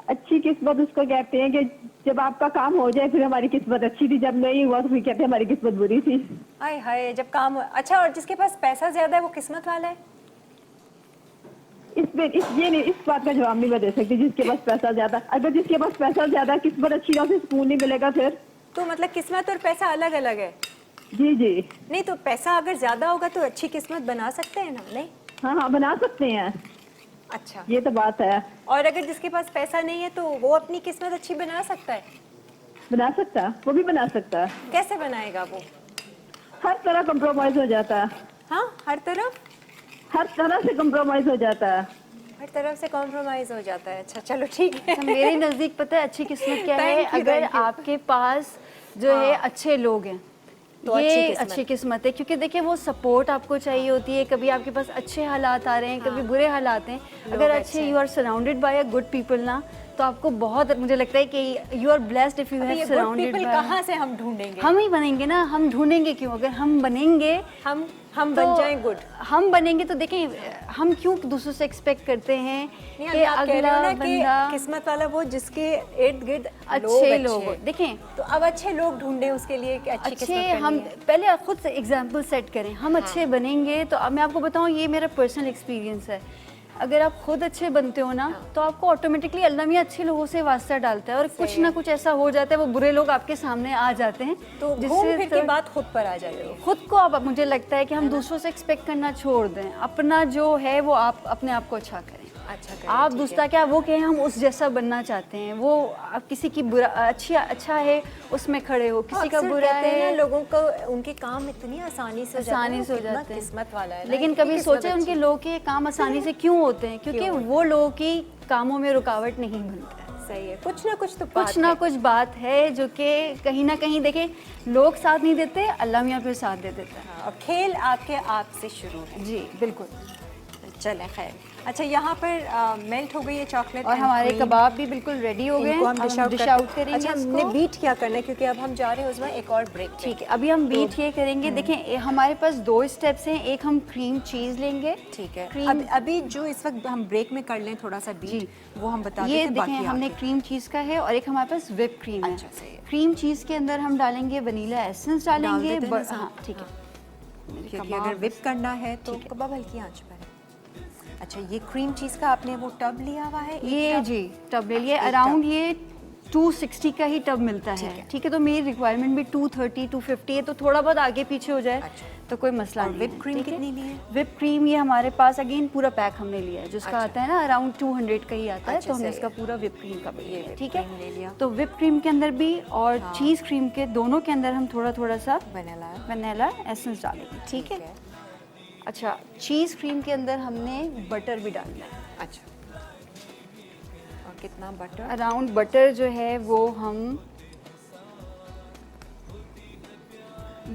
अच्छी किस्मत उसको कहते हैं कि जब आपका काम हो जाए फिर हमारी किस्मत अच्छी थी, जब नहीं हुआ तो फिर कहते हैं हमारी किस्मत बुरी थी। हाय हाय, जब काम हो। अच्छा, और जिसके पास पैसा ज्यादा है वो किस्मत वाला है? इस बात का जवाब नहीं मैं दे सकती। जिसके पास पैसा ज्यादा, अगर जिसके पास पैसा ज्यादा किस्मत अच्छी ना, उसे सुकून नहीं मिलेगा फिर। तो मतलब किस्मत और पैसा अलग अलग है? जी जी, नहीं, तो पैसा अगर ज्यादा होगा तो अच्छी किस्मत बना सकते हैं ना? नहीं? हाँ बना सकते हैं, अच्छा। ये तो बात है। और अगर जिसके पास पैसा नहीं है तो वो अपनी किस्मत अच्छी बना सकता है? बना सकता, वो भी बना सकता। कैसे बनाएगा वो? हर तरह कॉम्प्रोमाइज हो जाता है, हाँ, हर तरफ से कॉम्प्रोमाइज हो जाता है। हर तरफ से कॉम्प्रोमाइज हो जाता है। अच्छा, चलो ठीक है। अच्छा, मेरे नज़दीक पता है अच्छी किस्मत क्या है? Thank you, अगर thank you. आपके पास जो है अच्छे लोग हैं, तो ये अच्छी किस्मत है, क्योंकि देखिए वो सपोर्ट आपको चाहिए होती है। कभी आपके पास अच्छे हालात आ रहे हैं, कभी बुरे हालात हैं, अगर अच्छे you are surrounded by a good people ना, तो आपको बहुत, मुझे लगता है कि you are blessed if you have surrounded by. कहाँ से हम ढूंढेंगे? हम ही बनेंगे ना, हम ढूंढेंगे क्यों? अगर हम बनेंगे, हम तो बन जाएं गुड। हम बनेंगे तो देखें, हम क्यों दूसरों से एक्सपेक्ट करते हैं कि आप कह रहे हो ना बंदा कि किस्मत वाला वो जिसके इर्द गिर्द अच्छे लोग देखें, तो अब अच्छे लोग ढूंढे उसके लिए कि अच्छी अच्छे किस्मत हम करनी है। पहले खुद से एग्जाम्पल सेट करें, हम अच्छे बनेंगे तो। अब मैं आपको बताऊं, ये मेरा पर्सनल एक्सपीरियंस है। अगर आप खुद अच्छे बनते हो ना, तो आपको ऑटोमेटिकली अल्लाह मियां अच्छे लोगों से वास्ता डालता है, और कुछ ना कुछ ऐसा हो जाता है, वो बुरे लोग आपके सामने आ जाते हैं, तो घूम फिर के बात खुद पर आ जाती है। खुद को आप, मुझे लगता है कि हम दूसरों से एक्सपेक्ट करना छोड़ दें, अपना जो है वो आप अपने आप को अच्छा करें। अच्छा करें, आप ठीक दूसरा क्या वो कहें हम उस जैसा बनना चाहते हैं, वो आप किसी की बुरा अच्छा है उसमें खड़े हो, किसी का बुरा कहते हैं है। ना, लोगों को उनके काम इतनी आसानी से हो जाते हैं, किस्मत वाला है ना, लेकिन इनकी कभी किस्मत सोचे अच्छी उनके लोगों के काम आसानी से क्यों होते हैं? क्योंकि वो लोगों की कामों में रुकावट नहीं बनता है। सही है, कुछ ना कुछ तो कुछ ना कुछ बात है जो कि कहीं ना कहीं देखें, लोग साथ नहीं देते, अल्लाह मियां फिर साथ दे देता है। और खेल आपके आप से शुरू है। जी बिल्कुल। चले खैर, अच्छा यहाँ पर मेल्ट हो गई है चॉकलेट और हमारे कबाब भी बिल्कुल रेडी हो गए हैं। हम डिश आउट करेंगे। अच्छा, हमने बीट क्या करना है, क्योंकि अब हम जा रहे हैं उसमें एक और ब्रेक। ठीक है, अभी हम बीट ये करेंगे। देखें हमारे पास 2 स्टेप्स हैं, एक हम क्रीम चीज़ लेंगे। ठीक है, क्रीम अभी जो इस वक्त हम ब्रेक में कर लें थोड़ा सा बीट, वो हम बता देते ये हैं। देखें हमने क्रीम चीज़ का है, और एक हमारे पास व्हिप क्रीम है। अच्छा, सही है। क्रीम चीज़ के अंदर हम डालेंगे वनीला एसेंस डालेंगे। देते हैं ना हाँ ठीक है, क्योंकि अगर विप करना है तो कबाब हल्की आंच पर है। अच्छा, ये क्रीम चीज़ का आपने वो टब लिया हुआ है? ये जी टब ले लिए, अराउंड ये 260 का ही टब मिलता है। ठीक है, तो मेरी रिक्वायरमेंट भी 230 250 है, तो थोड़ा बहुत आगे पीछे हो जाए तो कोई मसला नहीं है। विप क्रीम कितनी ली है? विप क्रीम ये हमारे पास अगेन पूरा पैक हमने लिया है, जिसका आता है ना अराउंड 200 का ही आता है, तो हमने इसका पूरा विप क्रीम का भी लिया है। ठीक ले लिया। है, तो विप क्रीम के अंदर भी और चीज़ क्रीम के दोनों के अंदर हम थोड़ा थोड़ा सा वनीला एसेंस डालेंगे। ठीक है, अच्छा, चीज़ क्रीम के अंदर हमने बटर भी डालना है। अच्छा, और कितना बटर? अराउंड बटर जो है वो हम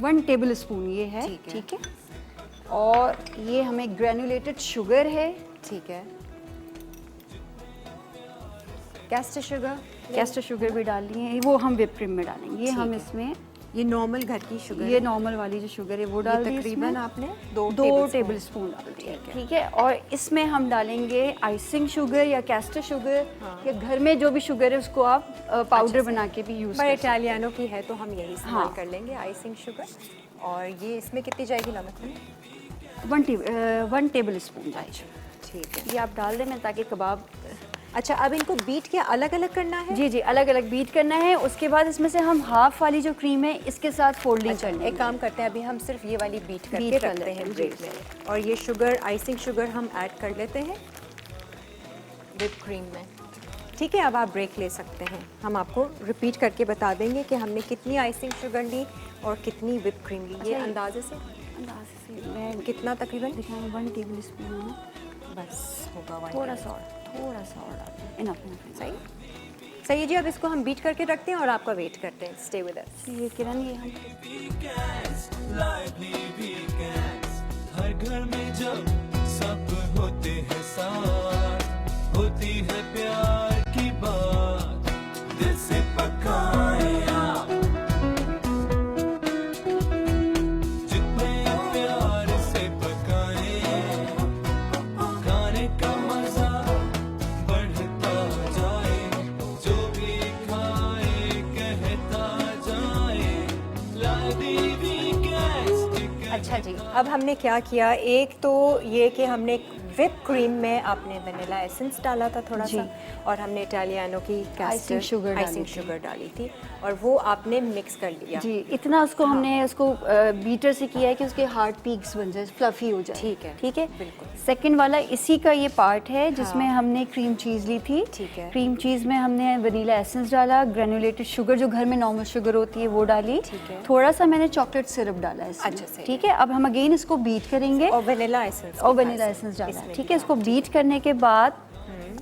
1 टेबल स्पून ये है। ठीक है, और ये हमें ग्रेनुलेटेड शुगर है। ठीक है, कैस्टर शुगर भी डालनी है, वो हम व्हिप क्रीम में डालेंगे। ये हम इसमें ये नॉर्मल घर की शुगर, ये नॉर्मल वाली जो शुगर है वो डाल दी, तकरीबन आपने 2 टेबल स्पून डाल दिया। ठीक है, और इसमें हम डालेंगे आइसिंग शुगर या कैस्टर शुगर, या घर में जो भी शुगर है उसको आप पाउडर बना के भी यूज़ पर कर इटालियानों की है तो हम यही इस्तेमाल कर लेंगे, आइसिंग शुगर। और ये इसमें कितनी जाएगी नमक में? 1 टेबल स्पून जाए। ठीक है, ये आप डाल दें, मैं ताकि कबाब। अच्छा, अब इनको बीट के अलग अलग करना है? जी अलग अलग बीट करना है। उसके बाद इसमें से हम हाफ वाली जो क्रीम है इसके साथ फोल्डिंग कर लेंगे। एक काम करते हैं, अभी हम सिर्फ ये वाली बीट करके बीट कर रखते हैं लेते हैं, ब्रेक में, और ये शुगर, आइसिंग शुगर हम ऐड कर लेते हैं विप क्रीम में। ठीक है, अब आप ब्रेक ले सकते हैं। हम आपको रिपीट करके बता देंगे कि हमने कितनी आइसिंग शुगर ली और कितनी विप क्रीम ली। ये अंदाजे से मैं कितना तकरीबन? 1 टेबल स्पून बस होगा, थोड़ा सा और डालें, इनफ। सही है जी, अब इसको हम बीट करके रखते हैं और आपका वेट करते हैं। स्टे विद अस। ये किरण, ये हम वीकेंड्स, lively weekends, हर घर में जब सब होते हैं साथ, होती है प्यार की बात, दिल से पकाए आप, जितने प्यार से पकाए, खाने का मजा बढ़ता जाए, जो भी खाए कहता जाए, lively weekends। अच्छा जी, अब हमने क्या किया, एक तो ये कि हमने विप क्रीम में आपने वनीला एसेंस डाला था थोड़ा सा, और हमने इटालियानो की आइसिंग शुगर डाली थी, और वो आपने मिक्स कर लिया। जी, इतना उसको हमने उसको बीटर से किया है कि उसके हार्ड पीक्स बन जाए, फ्लफी हो जाए। ठीक है, बिल्कुल। सेकंड वाला इसी का ये पार्ट है जिसमें हमने क्रीम चीज़ ली थी। ठीक है, क्रीम चीज़ में हमने वनीला एसेंस डाला, ग्रेनुलेटेड शुगर जो घर में नॉर्मल शुगर होती है वो डाली, थोड़ा सा मैंने चॉकलेट सिरप डाला है। अच्छा, ठीक है, अब हम अगेन इसको बीट करेंगे और वनीला एसेंस डाला। ठीक है, इसको बीट करने के बाद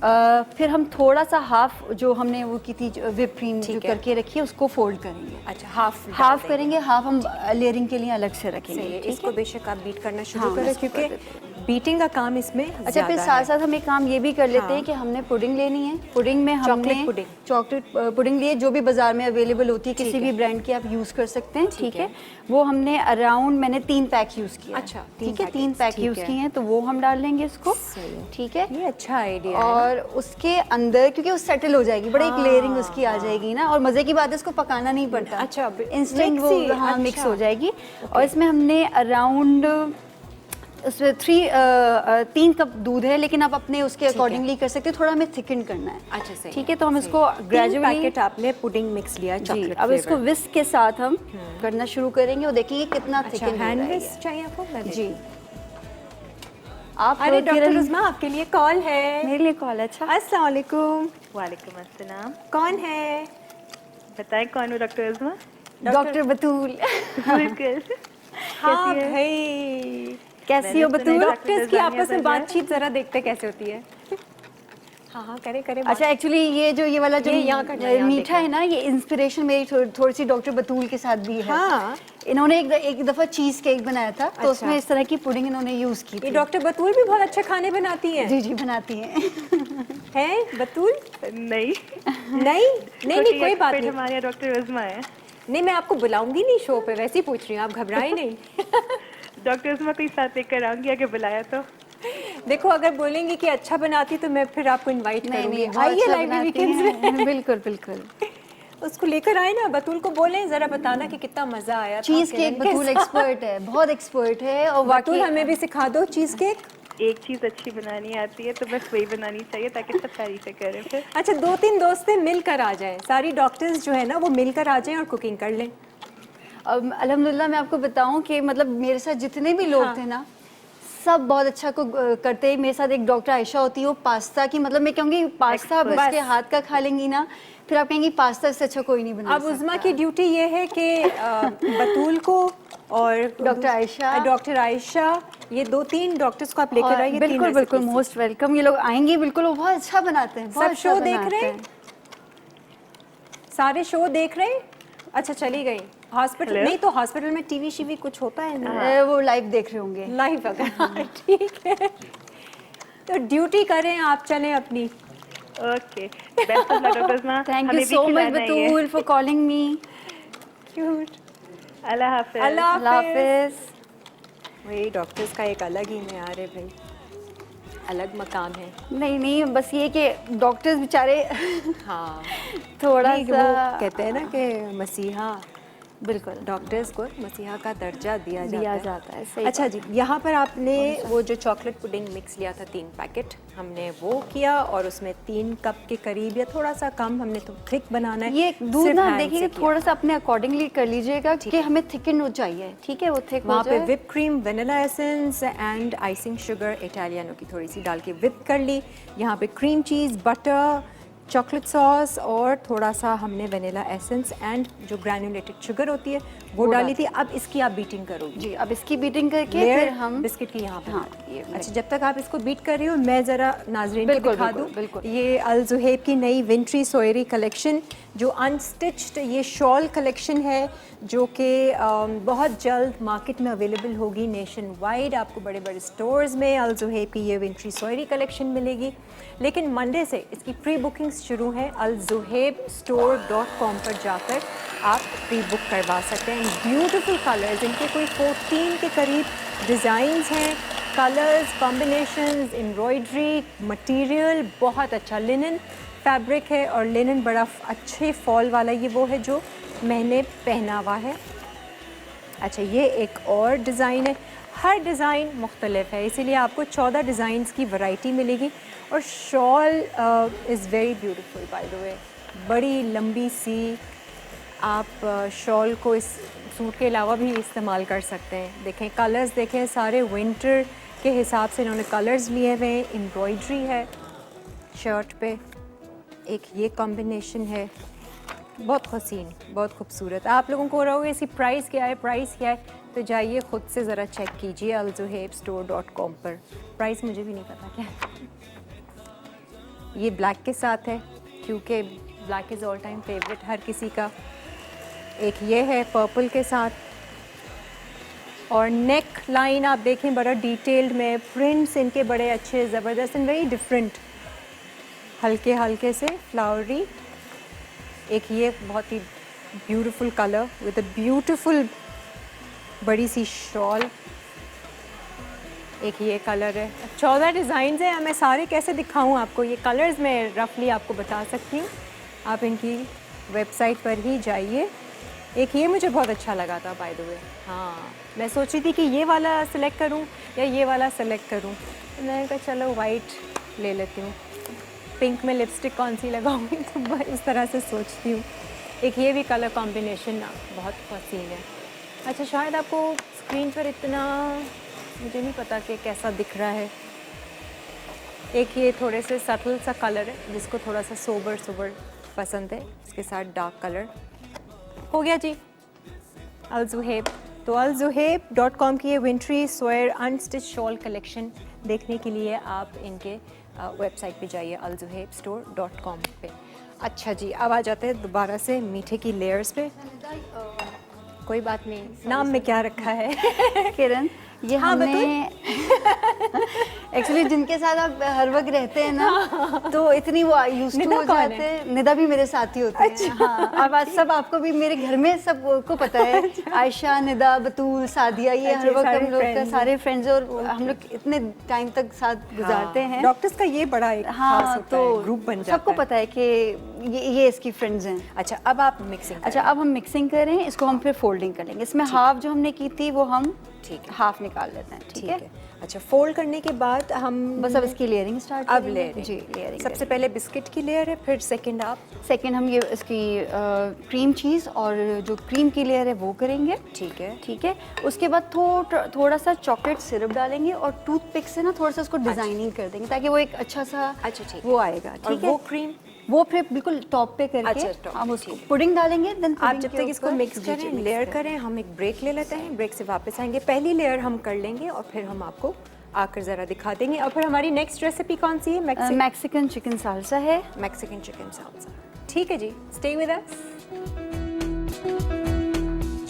फिर हम थोड़ा सा हाफ जो हमने वो की थी विप क्रीम जो ठीक है। करके रखी है उसको फोल्ड करेंगे। अच्छा, हाफ हाफ करेंगे, हाफ हम लेयरिंग के लिए अलग से रखेंगे। सही है। ठीक इसको है? बेशक आप बीट करना शुरू हाँ, करें इसको कर क्योंकि देते बीटिंग का काम इसमें अच्छा, फिर ज़्यादा साथ है। साथ हम एक काम ये भी कर लेते हाँ। हैं कि हमने पुडिंग लेनी है। पुडिंग में हमने चॉकलेट पुडिंग। चॉकलेट पुडिंग लिए जो भी बाजार में अवेलेबल होती है, किसी भी ब्रांड की आप यूज़ कर सकते हैं। ठीक है, वो हमने अराउंड मैंने 3 पैक यूज़ किया। अच्छा, ठीक है, 3 packets, पैक ठीक यूज़ है। किए हैं, तो वो हम डाल लेंगे इसको। सही है। ठीक है, ये अच्छा आइडिया है। और उसके अंदर क्योंकि वो सेटल हो जाएगी, बड़ी एक लेयरिंग उसकी आ हाँ। जाएगी ना, और मज़े की बात है इसको पकाना नहीं पड़ता। अच्छा, इंस्टेंट mix वो ही, हाँ मिक्स अच्छा। हो जाएगी। और इसमें हमने अराउंड उसमें 3 कप दूध है, लेकिन आप अपने उसके अकॉर्डिंगली कर सकते हैं, थोड़ा हमें थिकन करना है। अच्छा, सही ठीक है, तो हम सही। इसको 3 ग्रेजुअली पैकेट आपने पुडिंग मिक्स लिया जी, चॉकलेट अब इसको विस्क के साथ हम करना शुरू करेंगे और देखेंगे कितना अच्छा, थिकन हैंड हो रहा है विस्क चाहिए आपको? मैं ये। देती जी, हूँ। आप अरे डॉक्टर किरण, उज़मा, आपके लिए कॉल है। मेरे लिए कॉल है। अच्छा, अस्सलाम वालेकुम। वालेकुम अस्सलाम। कौन है? बताएं कौन हूँ डॉक्टर उज़मा? डॉक्टर बतूल। बिल्कुल। हाँ कैसी है? भाई, कैसी मैंने हो सुना बतूल? है डॉक्टर्स की आपस में जानिया बातचीत जरा देखते कैसे होती है। हाँ हाँ, करे करे बात। अच्छा, एक्चुअली ये वाला जो ये यहाँ करना है, यहाँ मीठा देखना है ना, ये इंस्पिरेशन मेरी थोड़ी सी डॉक्टर बतूल के साथ भी है। हाँ। इन्होंने एक दफ़ा चीज़ केक बनाया था, तो अच्छा। उसमें इस तरह की पुडिंग इन्होंने यूज़ की ये थी। डॉक्टर बतूल भी बहुत अच्छे खाने बनाती हैं। जी जी, बनाती हैं। हैं बतूल? नहीं नहीं नहीं, कोई बात नहीं। हमारे यहाँ डॉक्टर उज़मा है। नहीं, मैं आपको बुलाऊंगी नहीं शो पे, वैसे ही पूछ रही हूँ, आप घबराए नहीं। डॉक्टर उज़मा को ही साथ लेकर आऊँगी, अगर बुलाया तो। देखो, अगर बोलेंगी कि अच्छा बनाती तो मैं फिर आपको इनवाइट नहीं करूंगी। नहीं, बहुत आइए अच्छा लाइव बनाती वीकेंड्स में। हैं। बिल्कुल बिल्कुल। उसको लेकर आए ना, बतूल को बोलें जरा बताना कि कितना मजा आया था चीज़ केक किरण के बतूल साथ। एक्सपर्ट है, बहुत एक्सपर्ट है। और बतूल वाकई हमें भी सिखा दो चीज केक। एक चीज़ अच्छी बनानी आती है तो बस वही बनानी चाहिए ताकि सब तारीफ़ें करें फिर। अच्छा, 2-3 दोस्तें मिलकर आ जाएं, सारी डॉक्टर्स जो है ना वो मिलकर आ जाएं और कुकिंग कर लें। अब अल्हम्दुलिल्लाह मैं आपको बताऊं कि मतलब मेरे साथ जितने भी लोग हाँ। थे ना, सब बहुत अच्छा करते हैं। मेरे साथ एक डॉक्टर आयशा होती है, वो पास्ता की मतलब मैं कहूँगी पास्ता आप Expert। उसके हाथ का खा लेंगी ना, फिर आप कहेंगी पास्ता से अच्छा कोई नहीं बना अब उज़मा सकता। की ड्यूटी ये है कि बतूल को और डॉक्टर आयशा, ये 2-3 डॉक्टर्स को आप लेकर और आइए। बिल्कुल बिल्कुल, मोस्ट वेलकम। ये लोग आएंगे बिल्कुल, वो बहुत अच्छा बनाते हैं, बहुत सब अच्छा शो देख बनाते रहे हैं? सारे शो देख रहे हैं? अच्छा, चली गई हॉस्पिटल। Hello? नहीं तो हॉस्पिटल में टीवी शीवी कुछ होता है ना, वो लाइव देख रहे होंगे। लाइव अगर। हाँ, ठीक है, तो ड्यूटी करें आप, चलें अपनी। Okay, best of luck doctor उज़मा। Thank हमें यू भी सो मच खिलाना ही है। बतूल फॉर कॉलिंग मी। क्यूट। अल्लाह हाफ़िज़। अल्लाह अल्लाह हाफिज़। हाफिज़। वही डॉक्टर्स का एक अलग ही मेयार है भाई, अलग मकाम है। नहीं नहीं, बस ये कि डॉक्टर्स बेचारे हाँ, थोड़ा नहीं, सा वो कहते हैं ना कि मसीहा, बिल्कुल डॉक्टर्स को मसीहा का दर्जा दिया जाता है। सही अच्छा जी, यहाँ पर आपने वो जो चॉकलेट पुडिंग मिक्स लिया था 3 पैकेट, हमने वो किया और उसमें 3 कप के करीब या थोड़ा सा कम, हमने तो थिक बनाना है। ये दूध सिर्फ ना hand देखिए से कि किया। थोड़ा सा अपने अकॉर्डिंगली कर लीजिएगा कि हमें थिकन हो चाहिए। ठीक है, वो थिक हो वहाँ पे जाए। Whip cream, vanilla essence and icing sugar Italiano की थोड़ी सी डाल के विप कर ली। यहाँ पे cream cheese, butter, chocolate sauce और थोड़ा सा हमने वनीला एसेंस एंड जो ग्रैन्युलेटेड शुगर होती है वो डाली थी। अब इसकी आप बीटिंग करोगी। जी, अब इसकी बीटिंग करके लेयर फिर हम बिस्किट की यहाँ पे। हाँ, ये अच्छा, जब तक आप इसको बीट कर रही हो मैं ज़रा नाजरीन को बिल्कुल, दिखा बिल्कुल, दूँ। बिल्कुल। ये अल ज़ुहैब की नई विंट्री सोयरी कलेक्शन जो अनस्टिच्ड ये शॉल कलेक्शन है, जो कि बहुत जल्द मार्केट में अवेलेबल होगी नेशन वाइड। आपको बड़े बड़े स्टोर्स में अल ज़ुहैब की ये विंट्री सोयरी कलेक्शन मिलेगी, लेकिन मंडे से इसकी प्री बुकिंग्स शुरू हैं। alzuhaibstore.com पर जाकर आप प्री बुक करवा सकते हैं। ब्यूटीफुल कलर्स, इनके कोई 14 के करीब डिज़ाइंस हैं, कलर्स, कॉम्बिनेशंस, एम्ब्रॉयडरी, मटेरियल बहुत अच्छा लिनन फैब्रिक है और लिनन बड़ा अच्छे फॉल वाला ये वो है जो मैंने पहना हुआ है। अच्छा, ये एक और डिज़ाइन है, हर डिज़ाइन मुख्तलिफ है, इसीलिए आपको 14 डिज़ाइंस की वैरायटी मिलेगी। और shawl is very beautiful by the way, बड़ी लंबी सी। आप शॉल को इस सूट के अलावा भी इस्तेमाल कर सकते हैं। देखें कलर्स, देखें सारे विंटर के हिसाब से इन्होंने कलर्स लिए हुए हैं। एम्ब्रॉयडरी है शर्ट पे, एक ये कॉम्बिनेशन है, बहुत हसीन, बहुत खूबसूरत। आप लोगों को रहोगे इसी प्राइस क्या है, प्राइस क्या है, तो जाइए ख़ुद से ज़रा चेक कीजिए alzuhaibstore.com पर। प्राइस मुझे भी नहीं पता क्या है। ये ब्लैक के साथ है क्योंकि black is all time favourite हर किसी का। एक ये है पर्पल के साथ, और नेक लाइन आप देखें बड़ा डिटेल्ड में, प्रिंट्स इनके बड़े अच्छे ज़बरदस्त एंड वेरी डिफरेंट, हल्के हल्के से फ्लावरी। एक ये बहुत ही beautiful colour with a beautiful बड़ी सी शॉल। एक ये कलर है, 14 डिज़ाइन हैं, मैं सारे कैसे दिखाऊं आपको, ये कलर्स मैं रफली आपको बता सकती हूँ, आप इनकी वेबसाइट पर ही जाइए। एक ये मुझे बहुत अच्छा लगा था बाय द वे, हाँ मैं सोच रही थी कि ये वाला सिलेक्ट करूं या ये वाला सिलेक्ट करूं, तो मैंने कहा चलो वाइट ले लेती हूँ, पिंक में लिपस्टिक कौन सी लगाऊंगी, तो इस तरह से सोचती हूँ। एक ये भी कलर कॉम्बिनेशन ना बहुत हसीन है। अच्छा शायद आपको स्क्रीन पर इतना मुझे नहीं पता कि कैसा दिख रहा है। एक ये थोड़े से सटल सा कलर है जिसको थोड़ा सा सोबर पसंद है, इसके साथ डार्क कलर हो गया जी। अल-ज़ुहैब, तो alzuhaib.com की ये विंट्री स्वेयर अनस्टिच शॉल कलेक्शन देखने के लिए आप इनके वेबसाइट पे जाइए alzuhaibstore.com पे। अच्छा जी, अब आ जाते हैं दोबारा से मीठे की लेयर्स पे। कोई बात नहीं, नाम में क्या रखा है किरण, ये हाँ, हमने एक्चुअली जिनके साथ आप हर वक्त रहते हैं ना, तो इतनी वो यूज्ड टू निदा हो कौन जाते है? हैं। निदा भी मेरे साथ ही होते हैं। हाँ, अब आज सब आपको भी मेरे घर में सबको पता है, आयशा, निदा, बतूल, सादिया, ये हर अच्छा, वक्त सारे हम लोग का friends सारे फ्रेंड्स, और हम लोग इतने टाइम तक साथ गुजारते हैं। डॉक्टर्स का ये बड़ा एक खास हाँ, होता तो है, ग्रुप बन जाता सबको है। पता है कि ये इसकी फ्रेंड्स हैं। अच्छा अब आप मिक्सिंग अच्छा, अब हम मिक्सिंग कर रहे हैं, इसको हम फिर फोल्डिंग कर लेंगे। इसमें हाफ जो हमने की थी वो हम ठीक है, हाफ निकाल लेते हैं। ठीक है, अच्छा फोल्ड करने के बाद हम बस अब इसकी लेयरिंग स्टार्ट अब करेंगे। लेयरिंग, जी, लेयरिंग सबसे पहले बिस्किट की लेयर है, फिर सेकंड आप सेकंड हम ये इसकी क्रीम चीज़ और जो क्रीम की लेयर है वो करेंगे। ठीक है। ठीक है, उसके बाद थोड़ा सा चॉकलेट सिरप डालेंगे और टूथपिक से ना थोड़ा सा उसको डिजाइनिंग कर देंगे ताकि वो एक अच्छा सा अच्छा, ठीक वो आएगा। और ठीक है, वो क्रीम वो फिर बिल्कुल टॉप पे करके अच्छा, top हम पे, उसको ठीक। पुडिंग डालेंगे। देन आप जब तक इसको मिक्स करें, लेयर करें, हम एक ब्रेक ले लेते हैं, ब्रेक से वापस आएंगे, पहली लेयर हम कर लेंगे और फिर हम आपको आकर ज़रा दिखा देंगे। और फिर हमारी नेक्स्ट रेसिपी कौन सी है? मैक्सिकन चिकन सालसा है। Mexican chicken salsa. ठीक है जी, स्टे विद अस।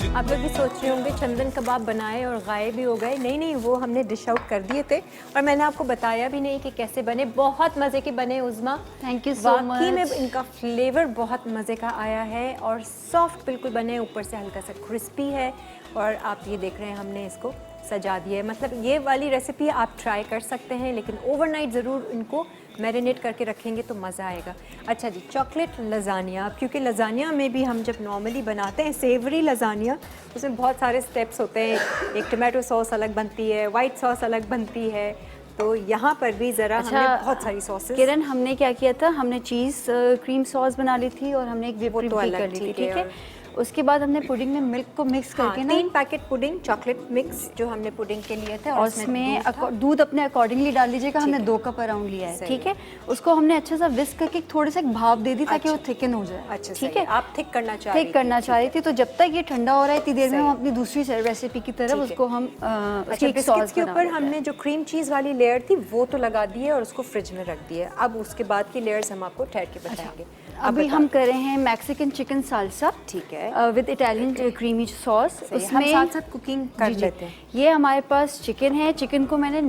आप लोग भी सोच रहे होंगे चंदन कबाब बनाए और गायब भी हो गए। नहीं, वो हमने डिश आउट कर दिए थे और मैंने आपको बताया भी नहीं कि कैसे बने। बहुत मज़े के बने उज़मा, थैंक यू सो मच। वाकई में इनका फ्लेवर बहुत मज़े का आया है और सॉफ्ट बिल्कुल बने, ऊपर से हल्का सा क्रिस्पी है। और आप ये देख रहे हैं हमने इसको सजा दिया है। मतलब ये वाली रेसिपी आप ट्राई कर सकते हैं, लेकिन ओवरनाइट ज़रूर इनको मैरिनेट करके रखेंगे तो मज़ा आएगा। अच्छा जी, चॉकलेट लजानिया, क्योंकि लजानिया में भी हम जब नॉर्मली बनाते हैं सेवरी लजानिया, उसमें बहुत सारे स्टेप्स होते हैं। एक टमाटो सॉस अलग बनती है, वाइट सॉस अलग बनती है, तो यहाँ पर भी ज़रा हमने बहुत सारी सॉसेस। किरण, हमने क्या किया था, हमने चीज़ क्रीम सॉस बना ली थी और हमने एक व्हिप तो भी अलग कर ली थी। ठीक है, ठीक है, उसके बाद हमने पुडिंग में मिल्क को मिक्स करके ना 3 पैकेट पुडिंग चॉकलेट मिक्स जो हमने पुडिंग के लिए थे, और उसमें दूध अपने अकॉर्डिंगली डाल लीजिएगा। हमने 2 कप अराउंड लिया है। ठीक है, उसको हमने अच्छा सा विस्क करके थोड़े से भाप दे दी ताकि वो थिकन हो जाए। अच्छा, ठीक है, आप थिक करना चाह रही थिक करना चाह रही थी, तो जब तक ये ठंडा हो रहा है इतनी देर में हम अपनी दूसरी रेसिपी की तरफ ठीक है। उसको हम अच्छा, बिस्किट्स के ऊपर हमने जो क्रीम चीज़ वाली लेयर थी वो तो लगा दी है और उसको फ्रिज में रख दिया है। अब उसके बाद की लेयर्स हम आपको ठहर के बताएंगे। अभी हम कर रहे हैं मैक्सिकन चिकन सालसा। ठीक है, विद इटालियन क्रीमी सॉस। उसमें हम साथ कुकिंग कर लेते हैं। ये हमारे पास चिकन है। चिकन को मैंने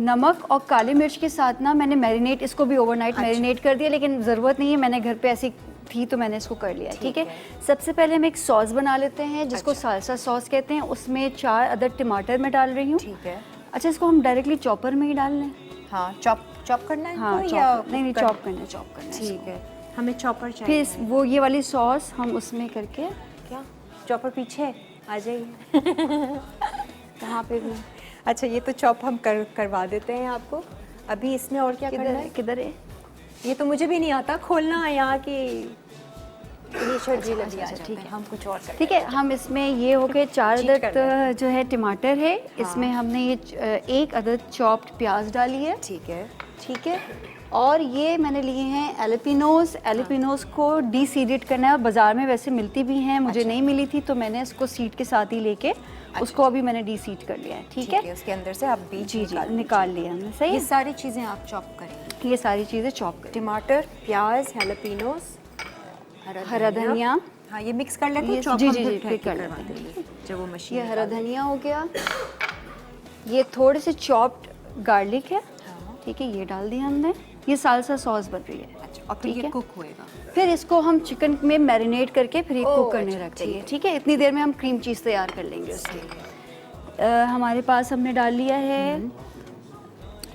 नमक और काली मिर्च के साथ ना मैंने मैरिनेट, इसको भी ओवरनाइट मैरिनेट कर दिया, लेकिन ज़रूरत नहीं है, मैंने घर पे ऐसी थी तो मैंने इसको कर लिया। ठीक है, सबसे पहले हम एक सॉस बना लेते हैं जिसको सालसा सॉस कहते हैं। उसमें 4 अदद टमाटर मैं डाल रही हूँ। ठीक है, अच्छा, इसको हम डायरेक्टली चॉपर में ही डाल लें? हाँ, चॉप करना है हाँ, इनको या नहीं, चॉप करना है। ठीक है, हमें चॉपर चाहिए। फिर वो ये वाली सॉस हम उसमें करके, क्या चॉपर पीछे आ जाइए। कहाँ पे भी? अच्छा, ये तो चॉप हम करवा देते हैं आपको। अभी इसमें और क्या करना है? किधर है? ये तो मुझे भी नहीं आता खोलना यहाँ की। ये शर्ट जी लगी। अच्छा, ठीक है, हम कुछ और करते ठीक है। हम इसमें ये हो गए 4 चीट कर अदद जो है टमाटर है। इसमें हमने ये 1 अदद चॉप्ड प्याज डाली है। ठीक है, ठीक है, और ये मैंने लिए हैं एलिपिनोज को डीसीडेड करना है। बाज़ार में वैसे मिलती भी हैं, मुझे नहीं मिली थी तो मैंने इसको सीड के साथ ही लेके उसको अभी मैंने डीसीड कर लिया है। ठीक है, उसके अंदर से आप बीज जी निकाल लिया हमने। सही ये है? सारी चीज़ें आप चॉप करेंगे। ये सारी चीज़ें चॉप कर, टमाटर, प्याज, हैलापिनोस, हरा धनिया, हाँ ये मिक्स कर लेते हैं, ये चॉप जी हम जी फिर जी ठहर फिर के कर करवा लेते देंगे हैं। जब वो मशीन ये हरा धनिया हो गया, ये थोड़े से चॉप्ड गार्लिक है, ठीक है, ये डाल दिया हमने। ये सालसा सॉस बन रही है। अच्छा, और फिर ठीक ये है। कुक होएगा। फिर इसको हम चिकन में मैरिनेट करके फिर ओह, कुक करने अच्छा, रख देंगे, ठीक है। इतनी देर में हम क्रीम चीज़ तैयार कर लेंगे उसके। हमारे पास हमने डाल लिया है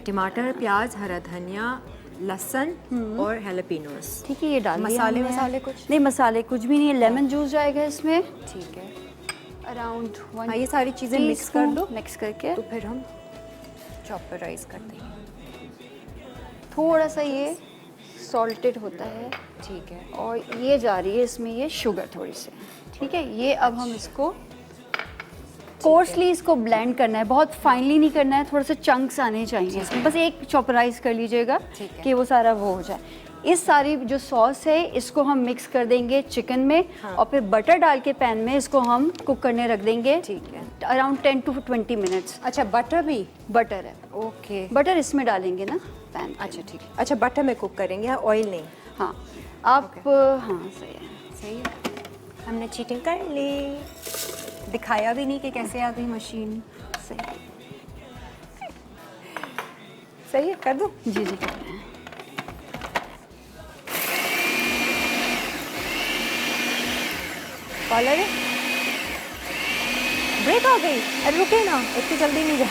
टमाटर, प्याज, हरा धनिया, लहसुन और हैलापिनोस। ठीक है, ये डाल दिया मसाले हमने। वसाले कुछ? नहीं, मसाले कुछ भी नहीं है। लेमन जूस जाएगा इसमें ठीक है। अराउंड 1 हाँ, ये सारी चीज़ें मिक्स कर दो, मिक्स करके तो फिर हम चॉपराइज कर देंगे। थोड़ा सा ये सॉल्टेड होता है, ठीक है। और ये जा रही है इसमें ये शुगर थोड़ी सी, ठीक है। ये अब हम इसको कोर्सली इसको ब्लेंड करना है, बहुत फाइनली नहीं करना है, थोड़ा सा चंक्स आने चाहिए इसमें, बस एक चॉपराइज कर लीजिएगा ठीक है। कि वो सारा वो हो जाए। इस सारी जो सॉस है इसको हम मिक्स कर देंगे चिकन में, और फिर बटर डाल के पैन में इसको हम कुक करने रख देंगे, ठीक है। Around 10 to 20 minutes. अच्छा, बटर भी? बटर है, ओके। बटर इसमें डालेंगे ना पैन के अच्छा अंदर। ठीक है। अच्छा, बटर में कुक करेंगे, ऑयल नहीं? हाँ आप हाँ सही है। सही है। हमने चीटिंग कर ली, दिखाया भी नहीं कि कैसे आ गई मशीन। सही सही है, कर दूँ? जी जी कर रहे हैं। कॉलर है, ब्रेक आ गई। अरे रुके ना, इतनी जल्दी नहीं जा।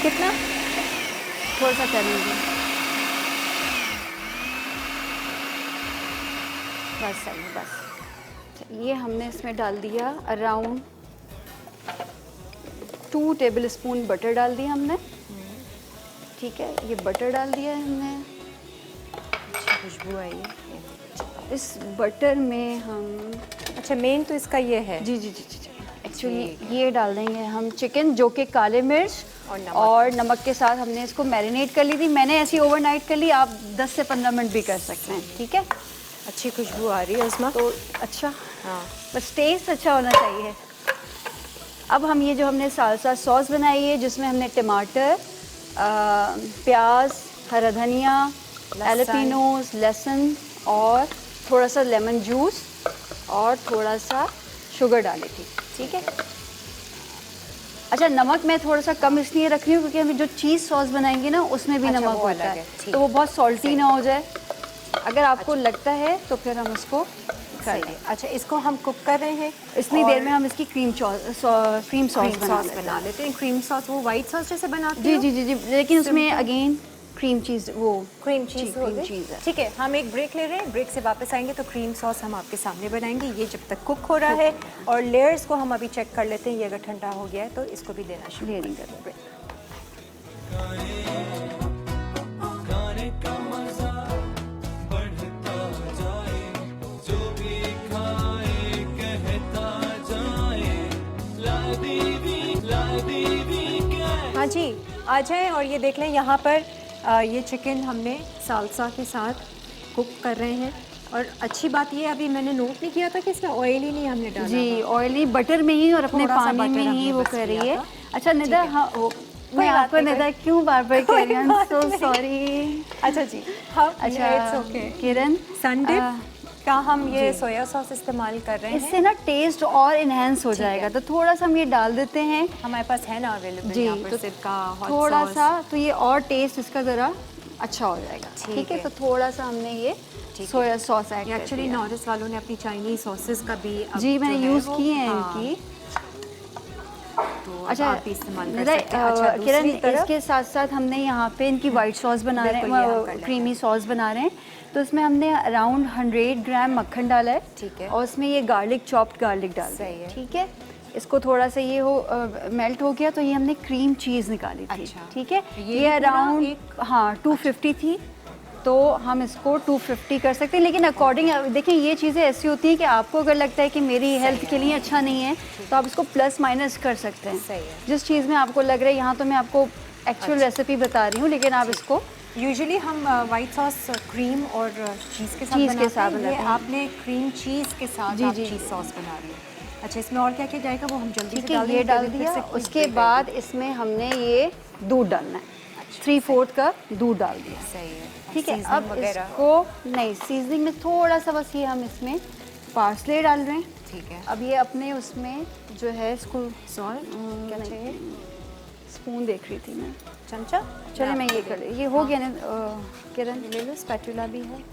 कितना? थोड़ा सा कर लीजिए, बस सही है, बस। अच्छा, ये हमने इसमें डाल दिया अराउंड 2 टेबल स्पून बटर डाल दिया हमने, ठीक है। ये बटर डाल दिया है हमने। अच्छी खुशबू आई है। इस बटर में हम अच्छा, मेन तो इसका ये है। जी जी जी जी एक्चुअली ये डाल देंगे हम चिकन, जो कि काले मिर्च और नमक के साथ हमने इसको मैरिनेट कर ली थी। मैंने ऐसी ओवरनाइट कर ली, आप 10 से 15 मिनट भी कर सकते हैं, ठीक है। अच्छी खुशबू आ रही है उसमें तो अच्छा, हाँ। बस टेस्ट अच्छा होना चाहिए। अब हम ये जो हमने सालसा सॉस बनाई है, जिसमें हमने टमाटर, प्याज, हरा धनिया, हैलापिनोस, लहसुन और थोड़ा सा लेमन जूस और थोड़ा सा शुगर डाली थी, ठीक है। अच्छा, नमक मैं थोड़ा सा कम इसलिए रख रही हूँ क्योंकि हम जो चीज़ सॉस बनाएंगे ना उसमें भी अच्छा, नमक वो होता अलग है, है, तो वो बहुत सॉल्टी ना हो जाए। अगर आपको लगता है तो फिर हम उसको कर सही लें। है। अच्छा, इसको हम कुक कर रहे हैं। इतनी देर में हम इसकी क्रीम सॉस बना लेते हैं। क्रीम सॉस वो वाइट सॉस जैसे बनाते जी हो? जी जी जी, लेकिन उसमें अगेन क्रीम चीज़ वो क्रीम जी, चीज़ क्रीम चीज़ है। ठीक है, हम एक ब्रेक ले रहे हैं, ब्रेक से वापस आएंगे तो क्रीम सॉस हम आपके सामने बनाएंगे। ये जब तक कुक हो रहा है, और लेयर्स को हम अभी चेक कर लेते हैं, ये अगर ठंडा हो गया है तो इसको भी देना शुरू ले लेंगे ब्रेक। खाने का मजा बढ़ता जाए, जो भी खाए कहता जाए, ला दीदी क्या। हाँ जी, आ जाएं और ये देख लें यहाँ पर ये चिकन हमने सालसा के साथ कुक कर रहे हैं। और अच्छी बात ये अभी मैंने नोट नहीं किया था कि इसमें ऑयल ही नहीं हमने डाला। जी, ऑयली बटर में ही और अपने थोड़ा सा पानी बटर में ही हमने वो बस कर किया रही है। था। अच्छा निदा, हाँ मैं बात आपको नहीं, निदा क्यों बार बार कह रही हूँ, सो सॉरी। अच्छा जी, हम अच्छा इट्स ओके। किरण, संडिप का हम ये सोया सॉस इस्तेमाल कर रहे हैं। इससे ना टेस्ट और इन्हेंस हो जाएगा, तो थोड़ा सा हम ये डाल देते हैं। हमारे पास है ना अवेलेबल जी, यहाँ पर तो सिरका, हॉट थोड़ा सॉस। सा, तो ये और टेस्ट इसका ज़रा अच्छा हो जाएगा, ठीक है। है। तो थोड़ा सा हमने ये सोया सॉस ऐड कर एक्चुअली दिया। नॉरिस वालों ने अपनी चाइनीज सॉसेस का भी अब जी मैंने जो है यूज़ वो- की है हाँ, इनकी। तो अच्छा आप भी इस्तेमाल कर निदा, सकते हैं। अच्छा, किरण, दूसरी तरफ इसके साथ साथ हमने यहाँ पे इनकी वाइट सॉस बना रहे बिल्कुल, ये हम कर हैं, लेते क्रीमी सॉस बना रहे हैं। तो इसमें हमने अराउंड 100 ग्राम मक्खन डाला है, ठीक है। और इसमें ये गार्लिक, चॉप्ड गार्लिक डाल दिया सही है। ठीक है। इसको थोड़ा सा ये हो मेल्ट हो गया, तो ये हमने क्रीम चीज़ निकाली थी, अच्छा। ठीक है। ये ये पूरा अराउंड एक- हाँ 250 थी, तो हम इसको 250 कर सकते हैं। लेकिन अकॉर्डिंग देखिए, ये चीज़ें ऐसी होती हैं कि आपको अगर लगता है कि मेरी हेल्थ के लिए अच्छा नहीं है, तो आप इसको प्लस माइनस कर सकते हैं। सही है। जिस चीज़ में आपको लग रहा है, यहाँ तो मैं आपको एक्चुअल रेसिपी बता रही हूँ, लेकिन आप इसको यूजुअली हम वाइट सॉस क्रीम और चीज़ के साथ चीज़ के बनाते साथ हैं। बनाते ये हैं। आपने क्रीम चीज़ के साथ जी, आप जी, चीज़ जी। सॉस बना रही हैं। अच्छा, इसमें और क्या क्या जाएगा वो हम जल्दी ठीक से है, डाल ये देंगे, डाल फिर दिया। से quick उसके break बाद इसमें हमने ये दूध डालना है, 3/4 कप दूध डाल दिया। सही है। ठीक है, Seasoning अब वगैरह? इसको नहीं, सीजनिंग में थोड़ा सा बस ये हम इसमें पार्सले डाल रहे हैं। ठीक है। अब ये अपने उसमें जो है इसको सॉल्ट क्या चाहिए? स्पून देख रही थी मैं, चमचा? चलिए मैं ये कर, ये हो गया ना किरण, ले लो, स्पैटुला भी है।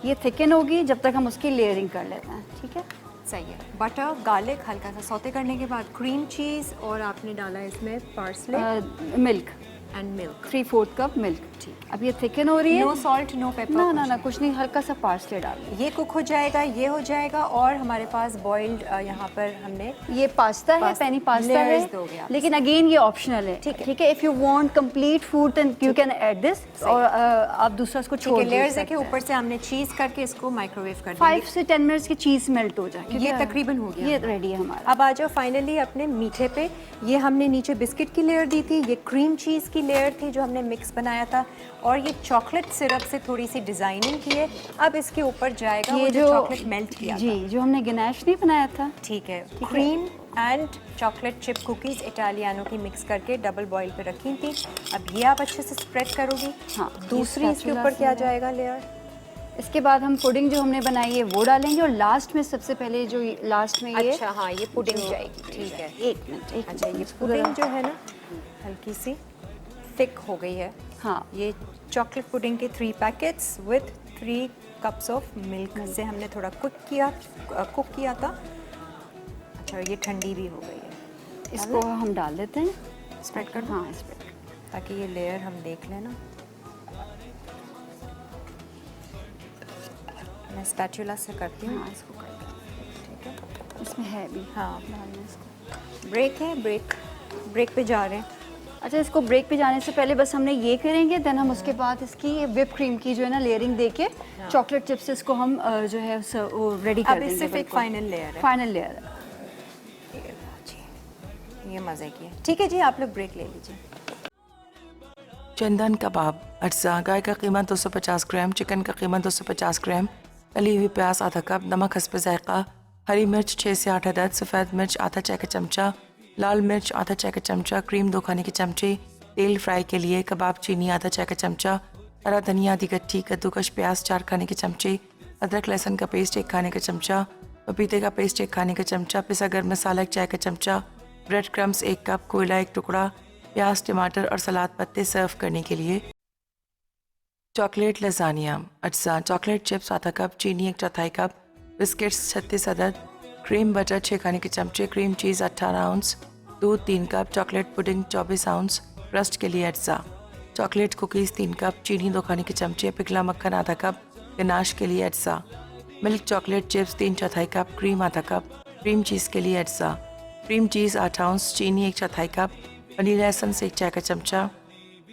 ये थिकन होगी जब तक हम उसकी लेयरिंग कर लेते हैं। ठीक है, सही है। बटर, गार्लिक हल्का सा सौते करने के बाद क्रीम चीज़ और आपने डाला इसमें parsley milk, and milk. 3/4 cup milk. ठीक, अब ये थिकन हो रही है। No salt, no pepper? ना ना ना, कुछ नहीं, हल्का सा पार्सले डाल दें। ये कुक हो जाएगा, ये हो जाएगा, और हमारे पास बॉइल्ड यहाँ पर हमने ये पास्ता है, पेनी पास्ता है, layers दोगे आप। लेकिन अगेन ये ऑप्शनल है। ठीक है, if you want complete food then you can add this, और आप दूसरा इसको छोड़ ठीक है। दीजिए। लेयर्स देखिए, ऊपर से हमने चीज़ करके इसको माइक्रोवेव कर 5 देंगे। से 10 मिनट्स की चीज़ मेल्ट हो जाए। ये तकरीबन हो गया ये हमारा। रेडी है हमारा। अब आ जाओ फाइनली अपने मीठे पे। ये हमने नीचे बिस्किट की लेयर दी थी, ये क्रीम चीज़ की लेयर थी जो हमने मिक्स बनाया था, और ये चॉकलेट सिरप से थोड़ी सी डिज़ाइनिंग की है। अब इसके ऊपर जाएगा वो जो चॉकलेट मेल्ट किया जी, था। जो हमने गनाश नहीं बनाया था। ठीक है। Cream and chocolate chip cookies Italiano की मिक्स करके डबल बॉईल पे रखी थी। अब ये आप अच्छे से स्प्रेड करोगी। हाँ, दूसरी ये इसके spatula ऊपर से क्या है। जाएगा लेयर? इसके बाद हम पुडिंग जो हमने बनाई है वो डालेंगे, और लास्ट में सबसे पहले जो लास्ट में ये अच्छा, हाँ, ये पुडिंग जाएगी। ठीक है। एक मिनट। अच्छा, ये पुडिंग जो है ना हल्की सी थिक हो गई है। हाँ, ये चॉकलेट पुडिंग के 3 packets with 3 cups of milk से हमने थोड़ा कुक किया था। अच्छा, ये ठंडी भी हो गई है। इसको हम डाल देते हैं। स्प्रेड कर दो, हाँ, स्प्रेड। ताकि ये लेयर हम देख लें ना। मैं स्पैचुला से करती हूँ। हाँ, इसको कर दें। ठीक है। इसमें है भी। हाँ, डालना इसको। ब्रेक है, ब्रेक पे जा रहे हैं। अच्छा, इसको ब्रेक पे जाने से पहले बस हमने ये करेंगे, देन हम उसके बाद इसकी विप क्रीम की जो है ना लेयरिंग देके चॉकलेट चिप्स इसको हम जो है वो रेडी कर अब देंगे। इस सिर्फ एक फाइनल लेयर है। Final layer. ये मज़े की है। ठीक है जी, आप लोग ब्रेक ले लीजिए। चंदन कबाब अज्जा, गाय का कीमत 250 ग्राम, चिकन का कीमत 250 ग्राम, तली हुई प्याज आधा कप, नमक हस्ब ज़ायक़ा, हरी मिर्च 6 से 8 अदद, सफ़ेद मिर्च आधा चाय का चमचा, लाल मिर्च आधा चाय का चमचा, क्रीम 2 खाने के चमचे, तेल फ्राई के लिए, कबाब चीनी आधा चाय का चमचा, हरा धनिया आधी गट्ठी, कद्दूकश प्याज 4 खाने के चमचे, अदरक लहसुन का पेस्ट 1 खाने का चमचा, पपीते का पेस्ट 1 खाने का चमचा, पिसा गर्म मसाला 1 चाय का चमचा, ब्रेड क्रम्स 1 कप, कोयला 1 टुकड़ा, प्याज टमाटर और सलाद पत्ते सर्व करने के लिए। चॉकलेट लजानिया अज्जा, चॉकलेट चिप्स आधा कप, चीनी 1/4 कप, बिस्किट्स 36 अदद, क्रीम बटर 6 खाने के चमचे, क्रीम चीज़ 18 आउंस, दूध 3 cup, chocolate pudding 24 ounce, rust के लिए अज्जा, चॉकलेट कुकीज़ 3 कप, चीनी 2 खाने के चमचे, पिघला मक्खन आधा कप, गनाश के लिए अज्जा, milk chocolate chips 3/4 cup, cream आधा कप, क्रीम चीज़ के लिए अज्जा, क्रीम चीज़ 8 आउंस, चीनी 1/4 कप, वनीला एसेंस 1 चाय का चमचा,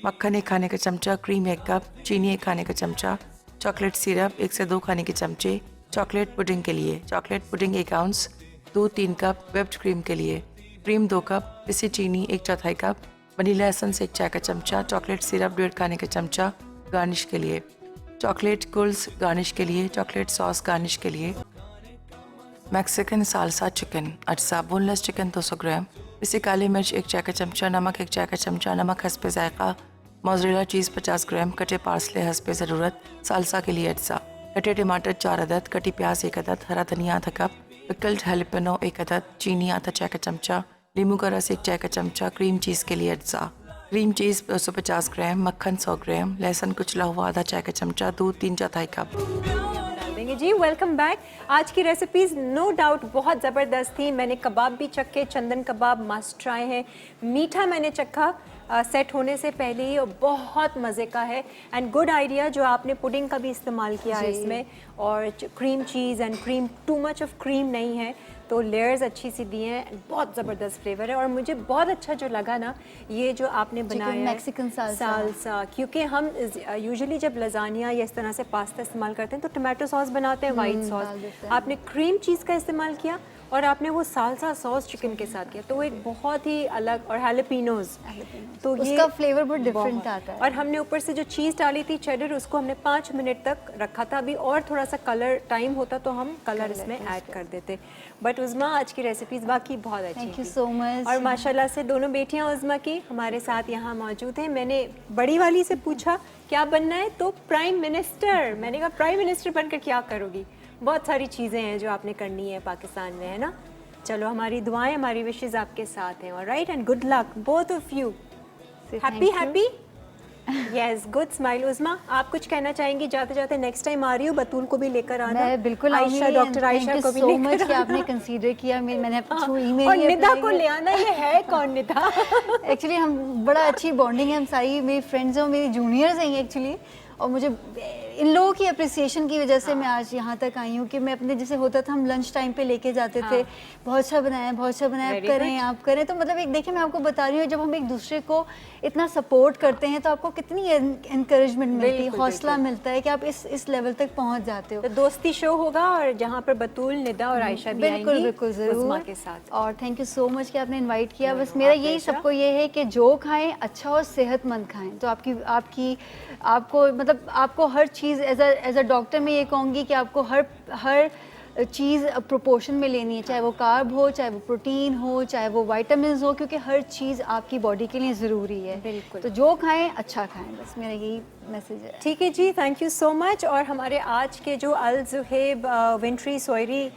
मक्खन 1 खाने का चमचा, क्रीम 1 कप, चीनी 1 खाने का चमचा, चॉकलेट सिरप 1 से 2 खाने के चमचे, चॉकलेट पुडिंग के लिए, चॉकलेट पुडिंग 1 आउंस, दूध 3 कप, व्हिप्ड क्रीम के लिए, क्रीम 2 कप, पिसी चीनी 1/4 कप, वनीला एसेंस 1 चाय का चमचा, चॉकलेट सिरप 1.5 खाने का चमचा, गार्निश के लिए, चॉकलेट कुल्स गार्निश के लिए, चॉकलेट सॉस गार्निश के लिए। मैक्सिकन सालसा चिकन अज्जा, बोनलेस चिकन 200 ग्राम, इसे काली मिर्च 1 चाय का चमचा, नमक 1 चाय का चमचा, नमक हस्ब ज़ायक़ा, मोज़रेला चीज़ 50 ग्राम, कटे पार्सले हस्ब ज़रूरत, सालसा के लिए अज्जा, कटे टमाटर 4 अदद, कटी प्याज 1 अदद, हरा धनिया आधा कप, पिकल्ड हैलिपेनो 1 अदद, चीनी आधा चाय का चमचा, नींबू का रस 1 चाय का चमचा, क्रीम चीज़ के लिए अज्जा, क्रीम चीज़ 250 ग्राम, मक्खन 100 ग्राम, लहसुन कुचला हुआ आधा चाय का चमचा, दूध 3/4 कप। डाल देंगे जी। Welcome back. आज की रेसिपीज़ नो डाउट बहुत ज़बरदस्त थी। मैंने कबाब भी चखे, चंदन कबाब मस्ट ट्राई है। मीठा मैंने चखा सेट होने से पहले ही, और बहुत मज़े का है। एंड गुड आइडिया जो आपने पुडिंग का भी इस्तेमाल किया है इसमें, और cream cheese and cream, too much of cream नहीं है, तो लेयर्स अच्छी सी दी हैं। बहुत ज़बरदस्त फ्लेवर है। और मुझे बहुत अच्छा जो लगा ना, ये जो आपने बनाया है मैक्सिकन सालसा, क्योंकि हम यूजुअली जब लजानिया या इस तरह से पास्ता इस्तेमाल करते हैं तो टमाटो सॉस बनाते हैं, वाइट सॉस। आपने क्रीम चीज़ का इस्तेमाल किया और आपने वो सालसा सॉस चिकन के साथ किया, तो वो एक बहुत ही अलग, और हैलोपिनोज, तो ये उसका फ्लेवर बहुत डिफरेंट आता है। और हमने ऊपर से जो चीज़ डाली थी चेडर, उसको हमने 5 मिनट तक रखा था। अभी और थोड़ा सा कलर टाइम होता तो हम कलर इसमें ऐड कर देते। बट उज़मा आज की रेसिपीज़ बाकी बहुत अच्छी थैंक यू थी। So much. और माशाल्लाह से दोनों बेटियां उज़मा की हमारे साथ यहाँ मौजूद हैं। मैंने बड़ी वाली से पूछा क्या बनना है, तो प्राइम मिनिस्टर। मैंने कहा प्राइम मिनिस्टर बनकर क्या करोगी? बहुत सारी चीज़ें हैं जो आपने करनी है पाकिस्तान में, है ना। चलो, हमारी दुआएं, हमारी विशेज़ आपके साथ हैं। Alright, and good luck both of you. Happy happy, yes, good smile. Uzma, आप कुछ कहना चाहेंगी जाते जाते? नेक्स्ट टाइम आ रही हो, बतूल को भी लेकर आना। मैं बिल्कुल आयशा, डॉक्टर आयशा को भी सो लेकर मच कि आना। आपने कंसीडर किया। मैंने थ्रू ईमेल और निदा को ले आना। ये है कौन निदा? एक्चुअली हम बड़ा अच्छी बॉन्डिंग है, हम सारी मेरी फ्रेंड्स हैं, मेरी जूनियर्स हैं एक्चुअली। और मुझे इन लोगों की अप्रिसिएशन की वजह से मैं आज यहाँ तक आई हूँ कि मैं अपने, जैसे होता था हम लंच टाइम पे लेके जाते थे, बहुत अच्छा बनाया, बहुत अच्छा बनाया, आप करें, आप करें। तो मतलब एक देखिए, मैं आपको बता रही हूँ, जब हम एक दूसरे को इतना सपोर्ट करते हैं तो आपको कितनी एनकरेजमेंट मिलती है, हौसला मिलता है कि आप इस लेवल तक पहुँच जाते हो। तो दोस्ती शो होगा, और जहाँ पर बतूल, निदा और आयशा भी बिल्कुल आएंगी बिल्कुल उज़मा ज़रूर के साथ। और थैंक यू सो मच कि आपने इनवाइट किया। बस मेरा यही सबको ये है कि जो खाएं अच्छा और सेहतमंद खाएं। तो आपको मतलब आपको हर चीज़ एज अ डॉक्टर मैं ये कहूँगी कि आपको हर चीज़ प्रोपोर्शन में लेनी है, चाहे वो कार्ब हो, चाहे वो प्रोटीन हो, चाहे वो विटामिन्स हो, क्योंकि हर चीज़ आपकी बॉडी के लिए ज़रूरी है। बिल्कुल। तो जो खाएं अच्छा खाएं, बस मेरा यही मैसेज है। ठीक है जी, थैंक यू सो मच। और हमारे आज के जो अल जुहैब विंट्री सोयरी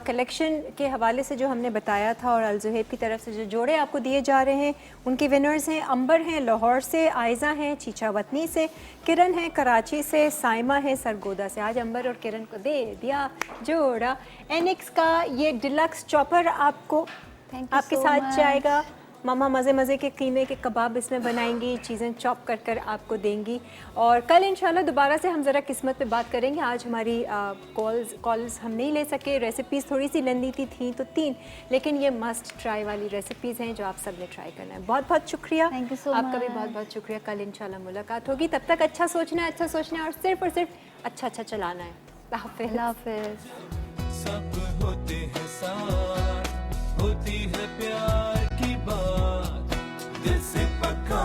कलेक्शन के हवाले से जो हमने बताया था, और अल जुहैब की तरफ से जो जोड़े आपको दिए जा रहे हैं, उनके विनर्स हैं अंबर हैं लाहौर से, आयज़ा हैं चीचा वतनी से, किरण है कराची से, साइमा है सरगोदा से। आज अंबर और किरण को दे दिया जोड़ा। एनिक्स का ये डिलक्स चॉपर आपको आपके so साथ much. जाएगा। मामा मज़े मज़े के कीमे के कबाब इसमें बनाएंगी, चीज़ें चॉप कर कर आपको देंगी। और कल इंशाल्लाह दोबारा से हम ज़रा किस्मत पे बात करेंगे। आज हमारी कॉल्स हम नहीं ले सके, रेसिपीज़ थोड़ी सी लंदी थी तो 3, लेकिन ये मस्ट ट्राई वाली रेसिपीज़ हैं जो आप सब ने ट्राई करना है। बहुत बहुत शुक्रिया, Thank you so आपका भी much. बहुत बहुत शुक्रिया। कल इंशाल्लाह मुलाकात होगी, तब तक अच्छा सोचना है और सिर्फ अच्छा चलाना है। अल्लाह हाफ़िज़। सब होते हैं साथ, होती है प्यार की बात, दिल से पका